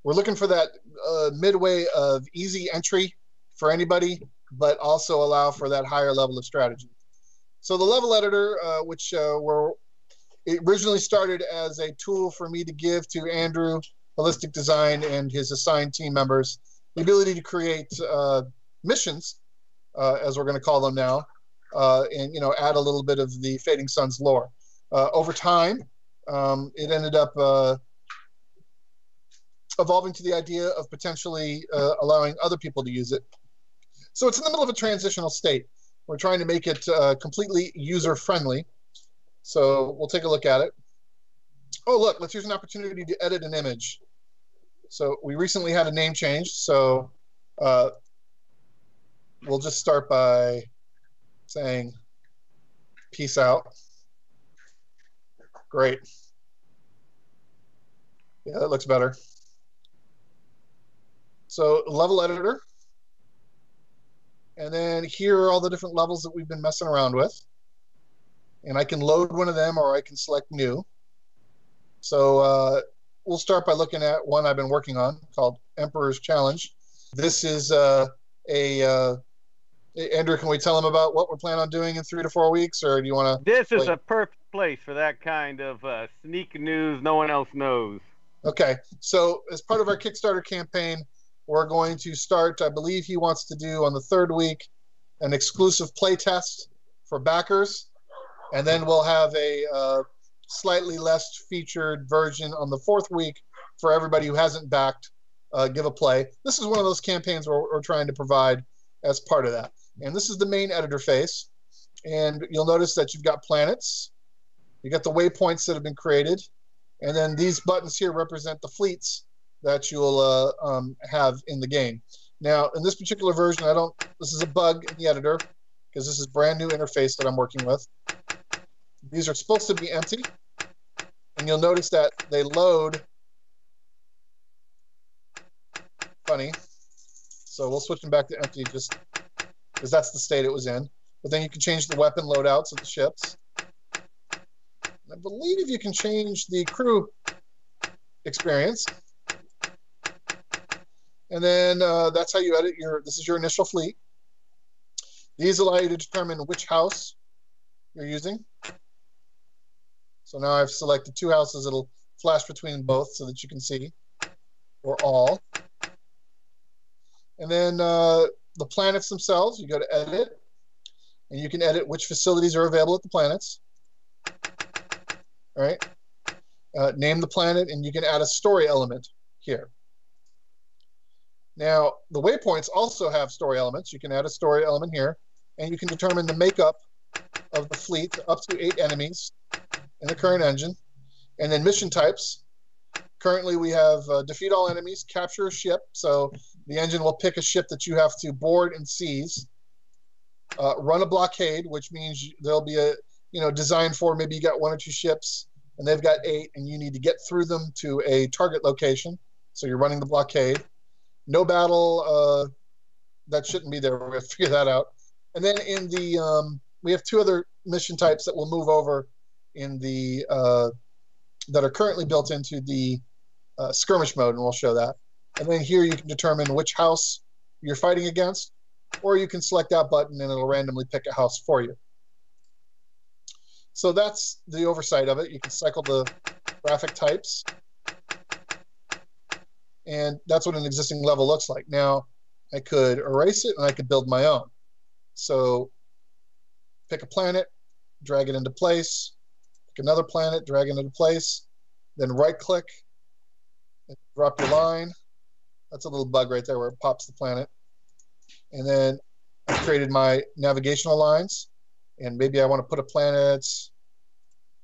we're looking for that midway of easy entry for anybody, but also allow for that higher level of strategy. So the level editor, which it originally started as a tool for me to give to Andrew, Holistic Design, and his assigned team members the ability to create missions, as we're going to call them now, and add a little bit of the Fading Suns lore. Over time, it ended up evolving to the idea of potentially allowing other people to use it. So it's in the middle of a transitional state. We're trying to make it completely user-friendly. So we'll take a look at it. Oh, look, let's use an opportunity to edit an image. So we recently had a name change, so we'll just start by saying peace out. Great. Yeah, that looks better. So level editor. And then here are all the different levels that we've been messing around with. And I can load one of them or I can select new. So we'll start by looking at one I've been working on called Emperor's Challenge. This is Andrew, can we tell them about what we're planning on doing in 3 to 4 weeks, or do you want to? This is a perfect place for that kind of sneak news no one else knows. Okay, so as part of our Kickstarter campaign, we're going to start, I believe he wants to do on the 3rd week, an exclusive play test for backers, and then we'll have a slightly less featured version on the 4th week for everybody who hasn't backed, give a play. This is one of those campaigns where we're trying to provide as part of that. And this is the main editor face. And you'll notice that you've got planets. You got the waypoints that have been created. And then these buttons here represent the fleets that you'll have in the game. Now, in this particular version, this is a bug in the editor because this is brand new interface that I'm working with. These are supposed to be empty. And you'll notice that they load funny. So we'll switch them back to empty just because that's the state it was in. But then you can change the weapon loadouts of the ships. I believe you can change the crew experience. And then that's how you edit this is your initial fleet. These allow you to determine which house you're using. So now I've selected 2 houses. It'll flash between both so that you can see, or all. And then the planets themselves, you go to edit, and you can edit which facilities are available at the planets. All right. Name the planet, and you can add a story element here. Now, the waypoints also have story elements. You can add a story element here, and you can determine the makeup of the fleet up to 8 enemies in the current engine. And then mission types. Currently, we have defeat all enemies, capture a ship. So the engine will pick a ship that you have to board and seize. Run a blockade, which means there'll be a, design for maybe you got 1 or 2 ships and they've got 8 and you need to get through them to a target location. So you're running the blockade. No battle, that shouldn't be there. We're going to figure that out. And then in the, we have 2 other mission types that will move over in the, that are currently built into the skirmish mode, and we'll show that. And then here you can determine which house you're fighting against, or you can select that button and it'll randomly pick a house for you. So that's the oversight of it. You can cycle the graphic types, and that's what an existing level looks like. Now, I could erase it and I could build my own. So pick a planet, drag it into place, pick another planet, drag it into place, then right-click, and drop your line. That's a little bug right there where it pops the planet. And then I've created my navigational lines, and maybe I want to put a planet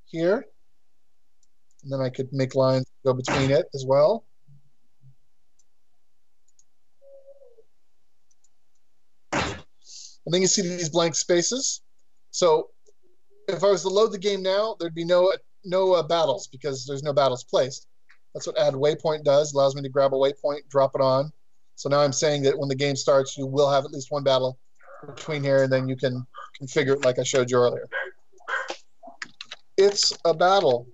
here, and then I could make lines go between it as well. And then you see these blank spaces. So if I was to load the game now, there'd be no battles because there's no battles placed. That's what add waypoint does. Allows me to grab a waypoint, drop it on. So now I'm saying that when the game starts, you will have at least 1 battle between here, and then you can configure it like I showed you earlier. It's a battle.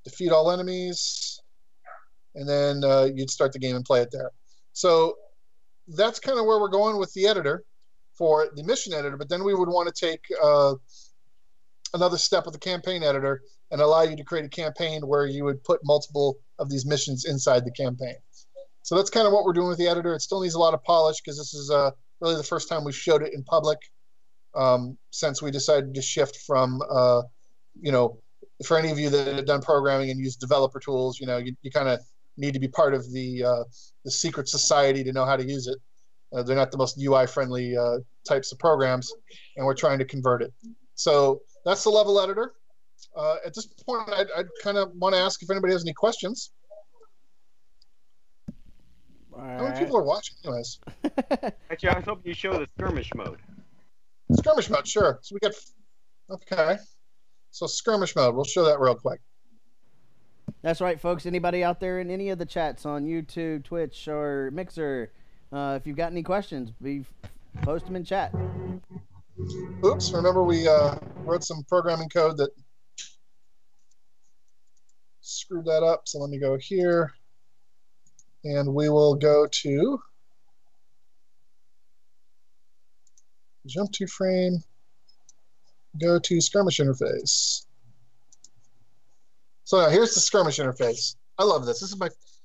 Defeat all enemies, and then you'd start the game and play it there. So that's kind of where we're going with the editor for the mission editor, but then we would want to take another step of the campaign editor and allow you to create a campaign where you would put multiple of these missions inside the campaign. So that's kind of what we're doing with the editor. It still needs a lot of polish because this is really the first time we've showed it in public since we decided to shift from, for any of you that have done programming and use developer tools, you kind of need to be part of the secret society to know how to use it. They're not the most UI-friendly types of programs, and we're trying to convert it. So that's the level editor. At this point, I'd kind of want to ask if anybody has any questions. How many people are watching anyways? Actually, I was hoping you'd show the skirmish mode. Skirmish mode, sure. So we got, okay. So skirmish mode, we'll show that real quick. That's right, folks. Anybody out there in any of the chats on YouTube, Twitch, or Mixer, if you've got any questions, post them in chat. Oops, remember we wrote some programming code that screwed that up. So let me go here. And we will go to jump to frame, go to skirmish interface. So now here's the skirmish interface. I love this. This is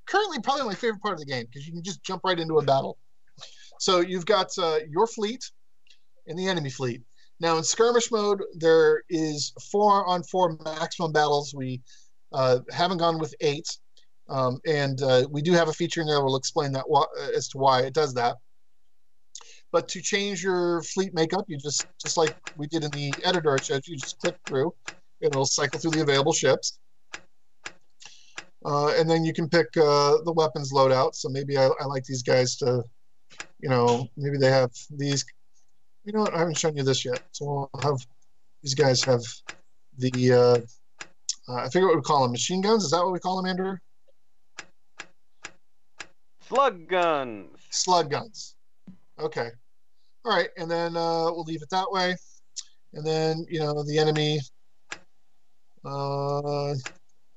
currently probably my favorite part of the game because you can just jump right into a battle. So you've got your fleet and the enemy fleet. Now in skirmish mode, there is 4-on-4 maximum battles. We haven't gone with 8. And we do have a feature in there. We'll explain that as to why it does that. But to change your fleet makeup, you just like we did in the editor I showed you, just click through. It'll cycle through the available ships. And then you can pick the weapons loadout. So maybe I like these guys to, maybe they have these. You know what? I haven't shown you this yet. So we'll have these guys have the, I forget what we call them, machine guns? Is that what we call them, Andrew? Slug guns. Slug guns. Okay. All right, and then we'll leave it that way. And then, the enemy.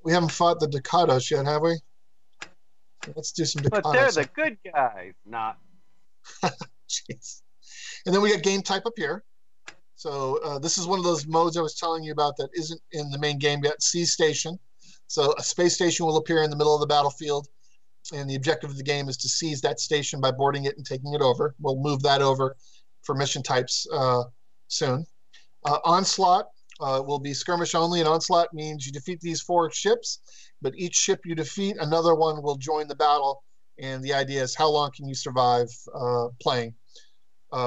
We haven't fought the Ducados yet, have we? Let's do some Ducados. But they're the good guys, not. Jeez. And then we got game type up here. So this is one of those modes I was telling you about that isn't in the main game yet. Sea station. So a space station will appear in the middle of the battlefield. And the objective of the game is to seize that station by boarding it and taking it over. We'll move that over for mission types soon. Onslaught will be skirmish only, and onslaught means you defeat these 4 ships, but each ship you defeat, another one will join the battle, and the idea is how long can you survive playing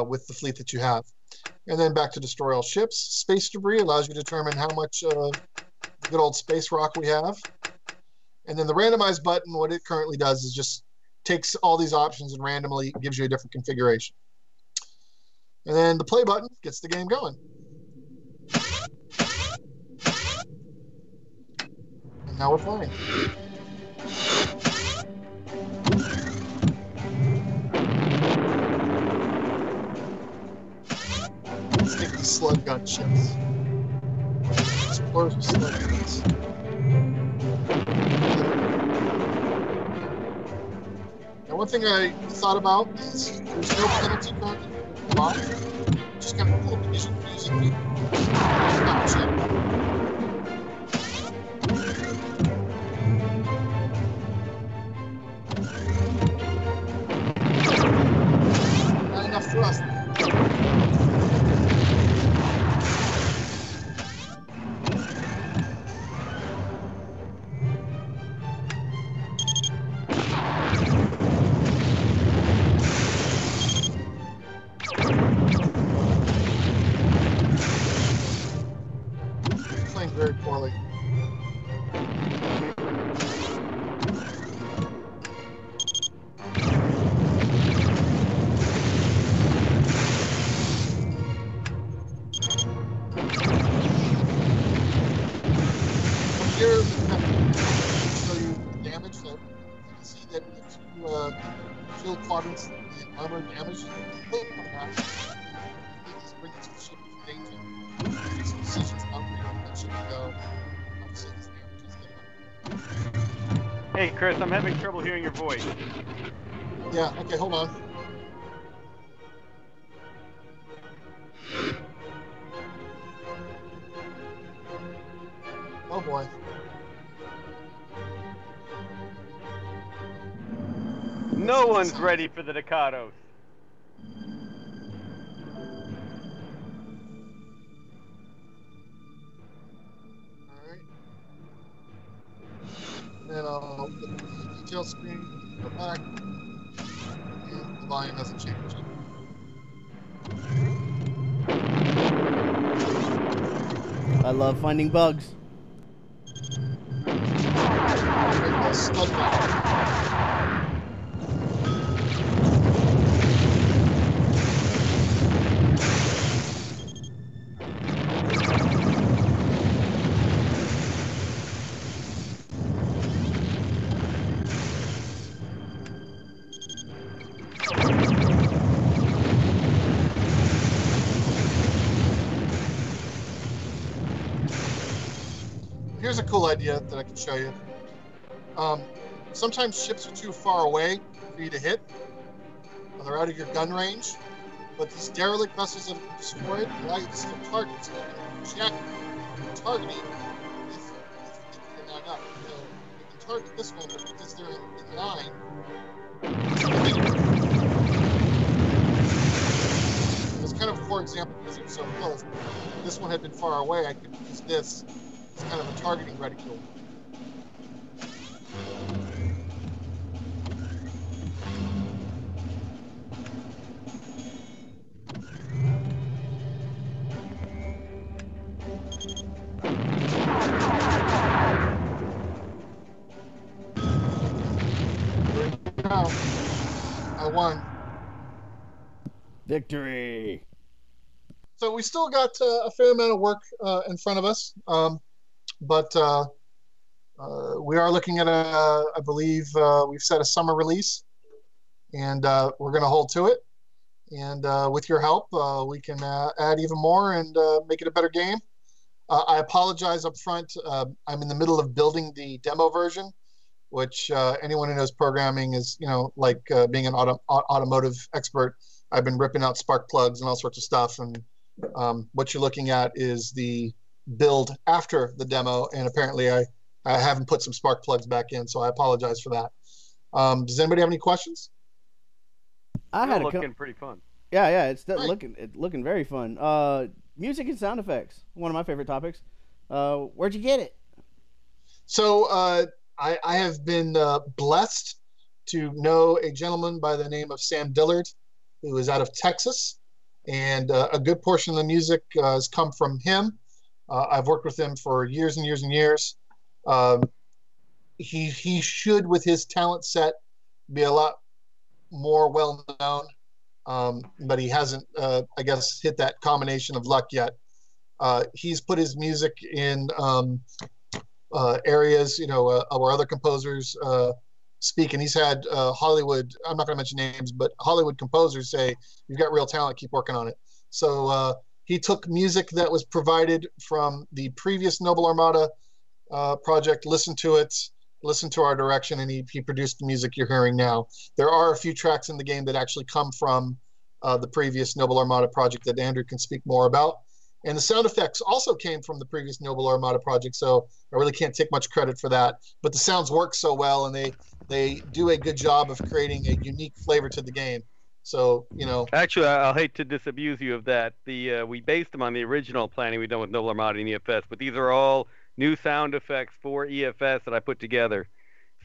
with the fleet that you have. And then back to destroy all ships. Space debris allows you to determine how much good old space rock we have. And then the randomize button, what it currently does is just takes all these options and randomly gives you a different configuration. And then the play button gets the game going. And now we're playing. Let's take the slug gun ships. Explosion slug guns. Now, one thing I thought about is there's no penalty card live. Just kind of cool because you can use it. Not cheap. Not enough thrust. Very poorly. Here, show you damage. So you can see that the 2 shield quadrants, the armor damage, this brings the ship to danger. These positions out there. Hey, Chris, I'm having trouble hearing your voice. Yeah, okay, hold on. boy. No one's ready for the Ducatos. Alright. Then I'll put the detail screen, go back, and the volume hasn't changed. I love finding bugs. Here's a cool idea that I can show you. Sometimes ships are too far away for you to hit. They're out of your gun range. But these derelict vessels that are destroyed allow you to still target. So you can check targeting if you line up. You can target this one, but because they're in line, it's kind of a poor example because it's so close. If this one had been far away, I could use this. It's kind of a targeting reticule. Now, I won. Victory! So we still got a fair amount of work in front of us. But we are looking at I believe we've set a summer release, and we're going to hold to it. And with your help, we can add even more and make it a better game. I apologize up front. I'm in the middle of building the demo version, which anyone who knows programming is, like being an automotive expert. I've been ripping out spark plugs and all sorts of stuff. And what you're looking at is the build after the demo, and apparently I haven't put some spark plugs back in, so I apologize for that. Does anybody have any questions? Looking pretty fun. Yeah, it's looking very fun. Music and sound effects, one of my favorite topics. Where'd you get it? So I have been blessed to know a gentleman by the name of Sam Dillard, who is out of Texas, and a good portion of the music has come from him. I've worked with him for years and years and years. He should, with his talent set, be a lot more well known, but he hasn't, I guess, hit that combination of luck yet. He's put his music in areas, where other composers speak, and he's had Hollywood. I'm not going to mention names, but Hollywood composers say, "You've got real talent. Keep working on it." So. He took music that was provided from the previous Noble Armada project, listened to it, listened to our direction, and he produced the music you're hearing now. There are a few tracks in the game that actually come from the previous Noble Armada project that Andrew can speak more about. And the sound effects also came from the previous Noble Armada project, so I really can't take much credit for that. But the sounds work so well, and they do a good job of creating a unique flavor to the game. So, Actually, I'll hate to disabuse you of that. We based them on the original planning we've done with Noble Armada and EFS, but these are all new sound effects for EFS that I put together.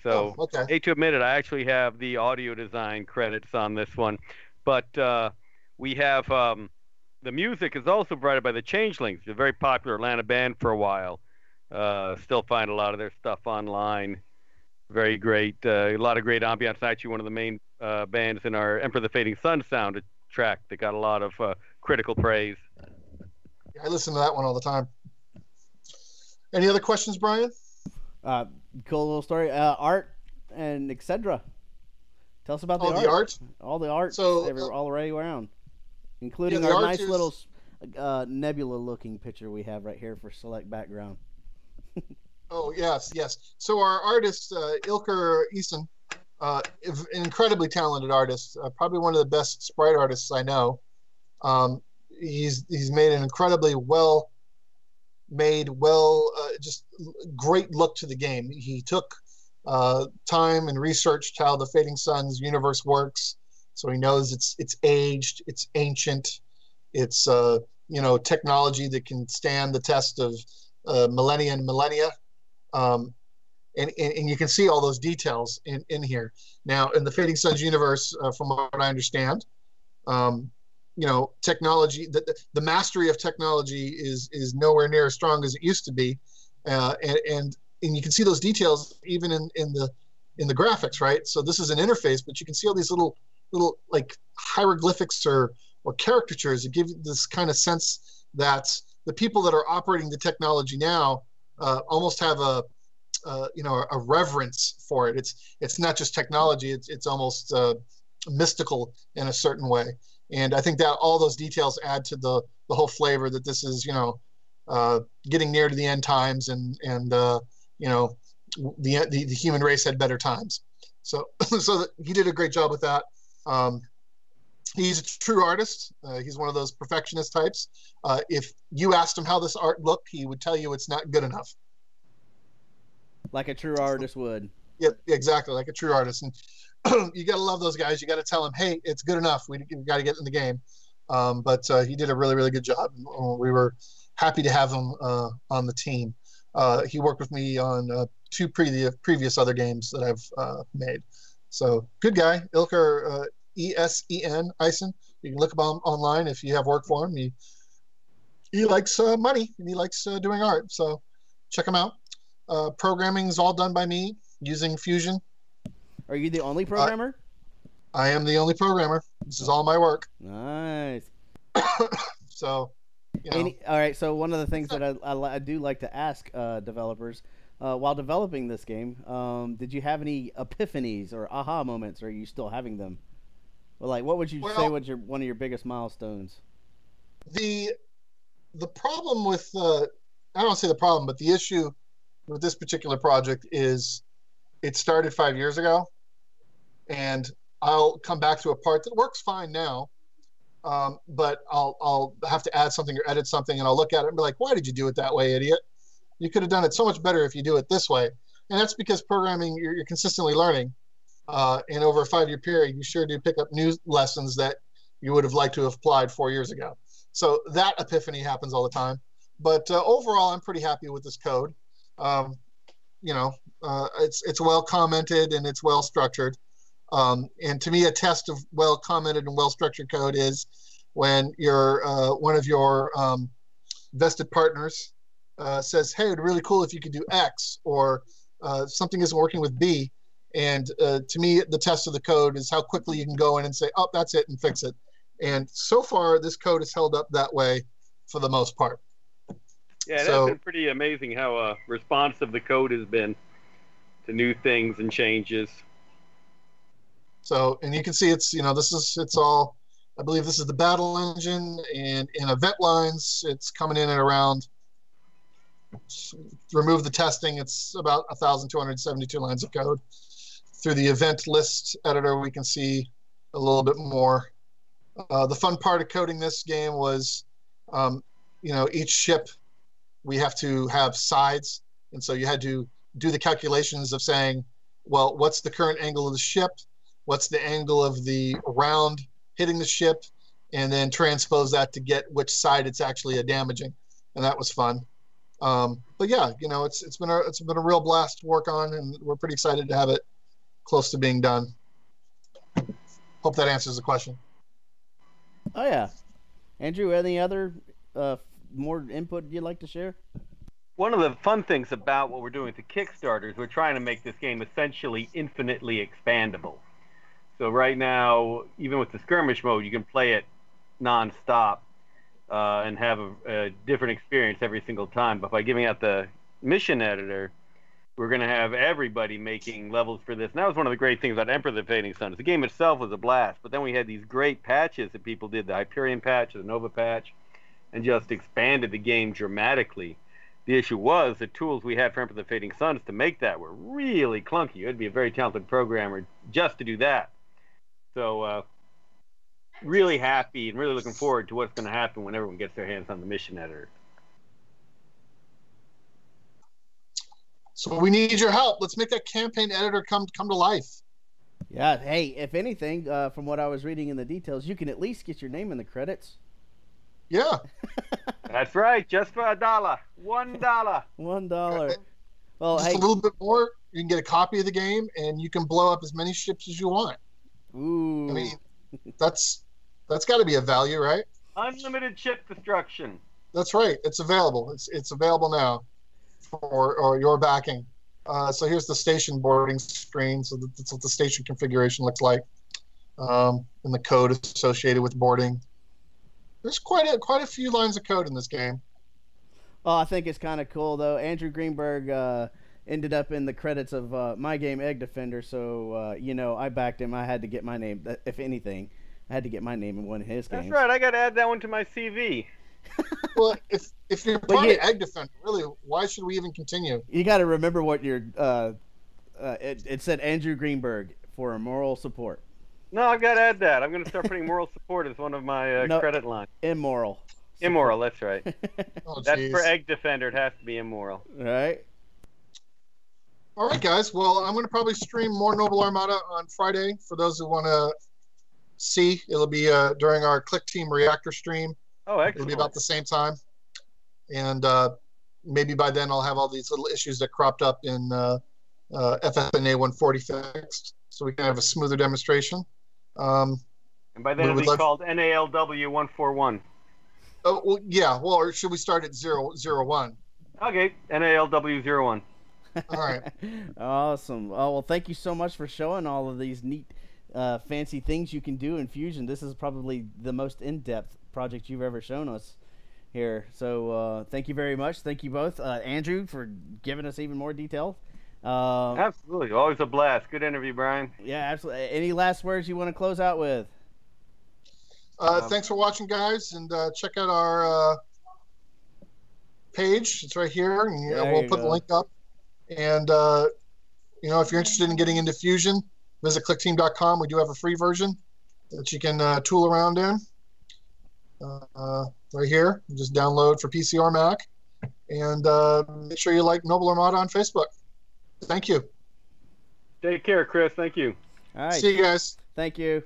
So, hate to admit it, I actually have the audio design credits on this one. But we have the music is also provided by the Changelings, a very popular Atlanta band for a while. Still find a lot of their stuff online. Very great. A lot of great ambiance. Actually, one of the main bands in our Emperor of the Fading Sun sound track that got a lot of critical praise. Yeah, I listen to that one all the time. Any other questions, Brian? Cool little story. Art and etc. Tell us about the art. All the art. So all around, including our nice little nebula-looking picture we have right here for select background. Oh, yes. So our artist, Ilker Eason, an incredibly talented artist, probably one of the best sprite artists I know. He's made an incredibly well made just great look to the game. He took time and researched how the Fading Suns universe works, so he knows it's aged, it's ancient, it's technology that can stand the test of millennia and millennia. And you can see all those details in here. Now, in the Fading Suns universe, from what I understand, technology, the mastery of technology is nowhere near as strong as it used to be, and you can see those details even in the graphics, right? So this is an interface, but you can see all these little like hieroglyphics or caricatures that give you this kind of sense that the people that are operating the technology now almost have a reverence for it. It's not just technology; it's almost mystical in a certain way. And I think that all those details add to the whole flavor that this is, getting near to the end times, and the human race had better times. So he did a great job with that. He's a true artist. He's one of those perfectionist types. If you asked him how this art looked, he would tell you it's not good enough. Like a true artist would. Yeah, exactly, like a true artist. And you got to love those guys. You got to tell them, hey, it's good enough. We got to get in the game. But he did a really, really good job. We were happy to have him on the team. He worked with me on 2 previous other games that I've made. So good guy, Ilker Esen, Eisen. You can look him online if you have work for him. He likes money, and he likes doing art. So check him out. Programming is all done by me using Fusion. Are you the only programmer? I am the only programmer. This is all my work. Nice. So, all right. So one of the things that I do like to ask developers while developing this game, did you have any epiphanies or aha moments? Or are you still having them? Well, like, what would you say was one of your biggest milestones? The problem with I don't say the problem, but the issue with this particular project is it started 5 years ago, and I'll come back to a part that works fine now, but I'll have to add something or edit something, and I'll look at it and be like, why did you do it that way, idiot? You could have done it so much better if you do it this way. And that's because programming, you're consistently learning. And over a 5-year period, you sure do pick up new lessons that you would have liked to have applied 4 years ago. So that epiphany happens all the time. But overall, I'm pretty happy with this code. It's well commented and it's well structured. And to me, a test of well commented and well structured code is when one of your vested partners says, hey, it'd be really cool if you could do X, or something isn't working with B. And to me, the test of the code is how quickly you can go in and say, oh, that's it, and fix it. And so far, this code has held up that way for the most part. Yeah, that's been pretty amazing how responsive the code has been to new things and changes. So, and you can see it's all, I believe this is the battle engine, and in event lines, it's coming in at around, remove the testing, it's about 1,272 lines of code. Through the event list editor, we can see a little bit more. The fun part of coding this game was, each ship, we have to have sides. And so you had to do the calculations of saying, well, what's the current angle of the ship? What's the angle of the round hitting the ship? And then transpose that to get which side it's actually damaging. And that was fun. But yeah, it's been a real blast to work on, and we're pretty excited to have it close to being done. Hope that answers the question. Oh yeah. Andrew, any other more input you'd like to share? One of the fun things about what we're doing with the Kickstarter is we're trying to make this game essentially infinitely expandable. So right now, even with the skirmish mode, you can play it non-stop and have a different experience every single time. But by giving out the mission editor, we're going to have everybody making levels for this. And that was one of the great things about Emperor of the Fading Suns. The game itself was a blast, but then we had these great patches that people did, the Hyperion patch, the Nova patch, and just expanded the game dramatically. The issue was the tools we had for Emperor of the Fading Suns to make that were really clunky. You had to be a very talented programmer just to do that. So really happy and really looking forward to what's going to happen when everyone gets their hands on the mission editor. So we need your help. Let's make that campaign editor come to life. Yeah. Hey, if anything, from what I was reading in the details, you can at least get your name in the credits. Yeah. That's right. Just for $1. $1. $1. Well, just hey, a little bit more. You can get a copy of the game, and you can blow up as many ships as you want. Ooh. I mean, that's got to be a value, right? Unlimited ship destruction. That's right. It's available. It's available now for your backing. So here's the station boarding screen. So that's what the station configuration looks like, and the code associated with boarding. There's quite a few lines of code in this game. Oh, I think it's kind of cool though. Andrew Greenberg ended up in the credits of my game Egg Defender, so I backed him. I had to get my name. If anything, I had to get my name in one of his games. That's right. I got to add that one to my CV. Well, if you're playing Egg Defender, really, why should we even continue? You got to remember what your it said Andrew Greenberg for moral support. No, I've got to add that. I'm going to start putting moral support as one of my credit lines. Immoral. Immoral, that's right. Oh, that's for Egg Defender. It has to be immoral. Right. All right, guys. Well, I'm going to probably stream more Noble Armada on Friday. For those who want to see, it'll be during our Click Team Reactor stream. Oh, excellent. It'll be about the same time. And maybe by then I'll have all these little issues that cropped up in FFNA 140 fixed, so we can have a smoother demonstration. And by then it'll be called NALW 141. Oh, well, yeah. Well, or should we start at 001? Okay, NALW 01. All right. Awesome. Oh, well, thank you so much for showing all of these neat, fancy things you can do in Fusion. This is probably the most in-depth project you've ever shown us here. So thank you very much. Thank you both. Andrew, for giving us even more detail. Absolutely. Always a blast. Good interview, Brian. Yeah, absolutely. Any last words you want to close out with? Thanks for watching, guys, and check out our page. It's right here, and we'll put the link up. And if you're interested in getting into Fusion, visit clickteam.com. We do have a free version that you can tool around in. Right here, you just download for PC or Mac, and make sure you like Noble Armada on Facebook. Thank you. Take care, Chris. Thank you. All right. See you guys. Thank you.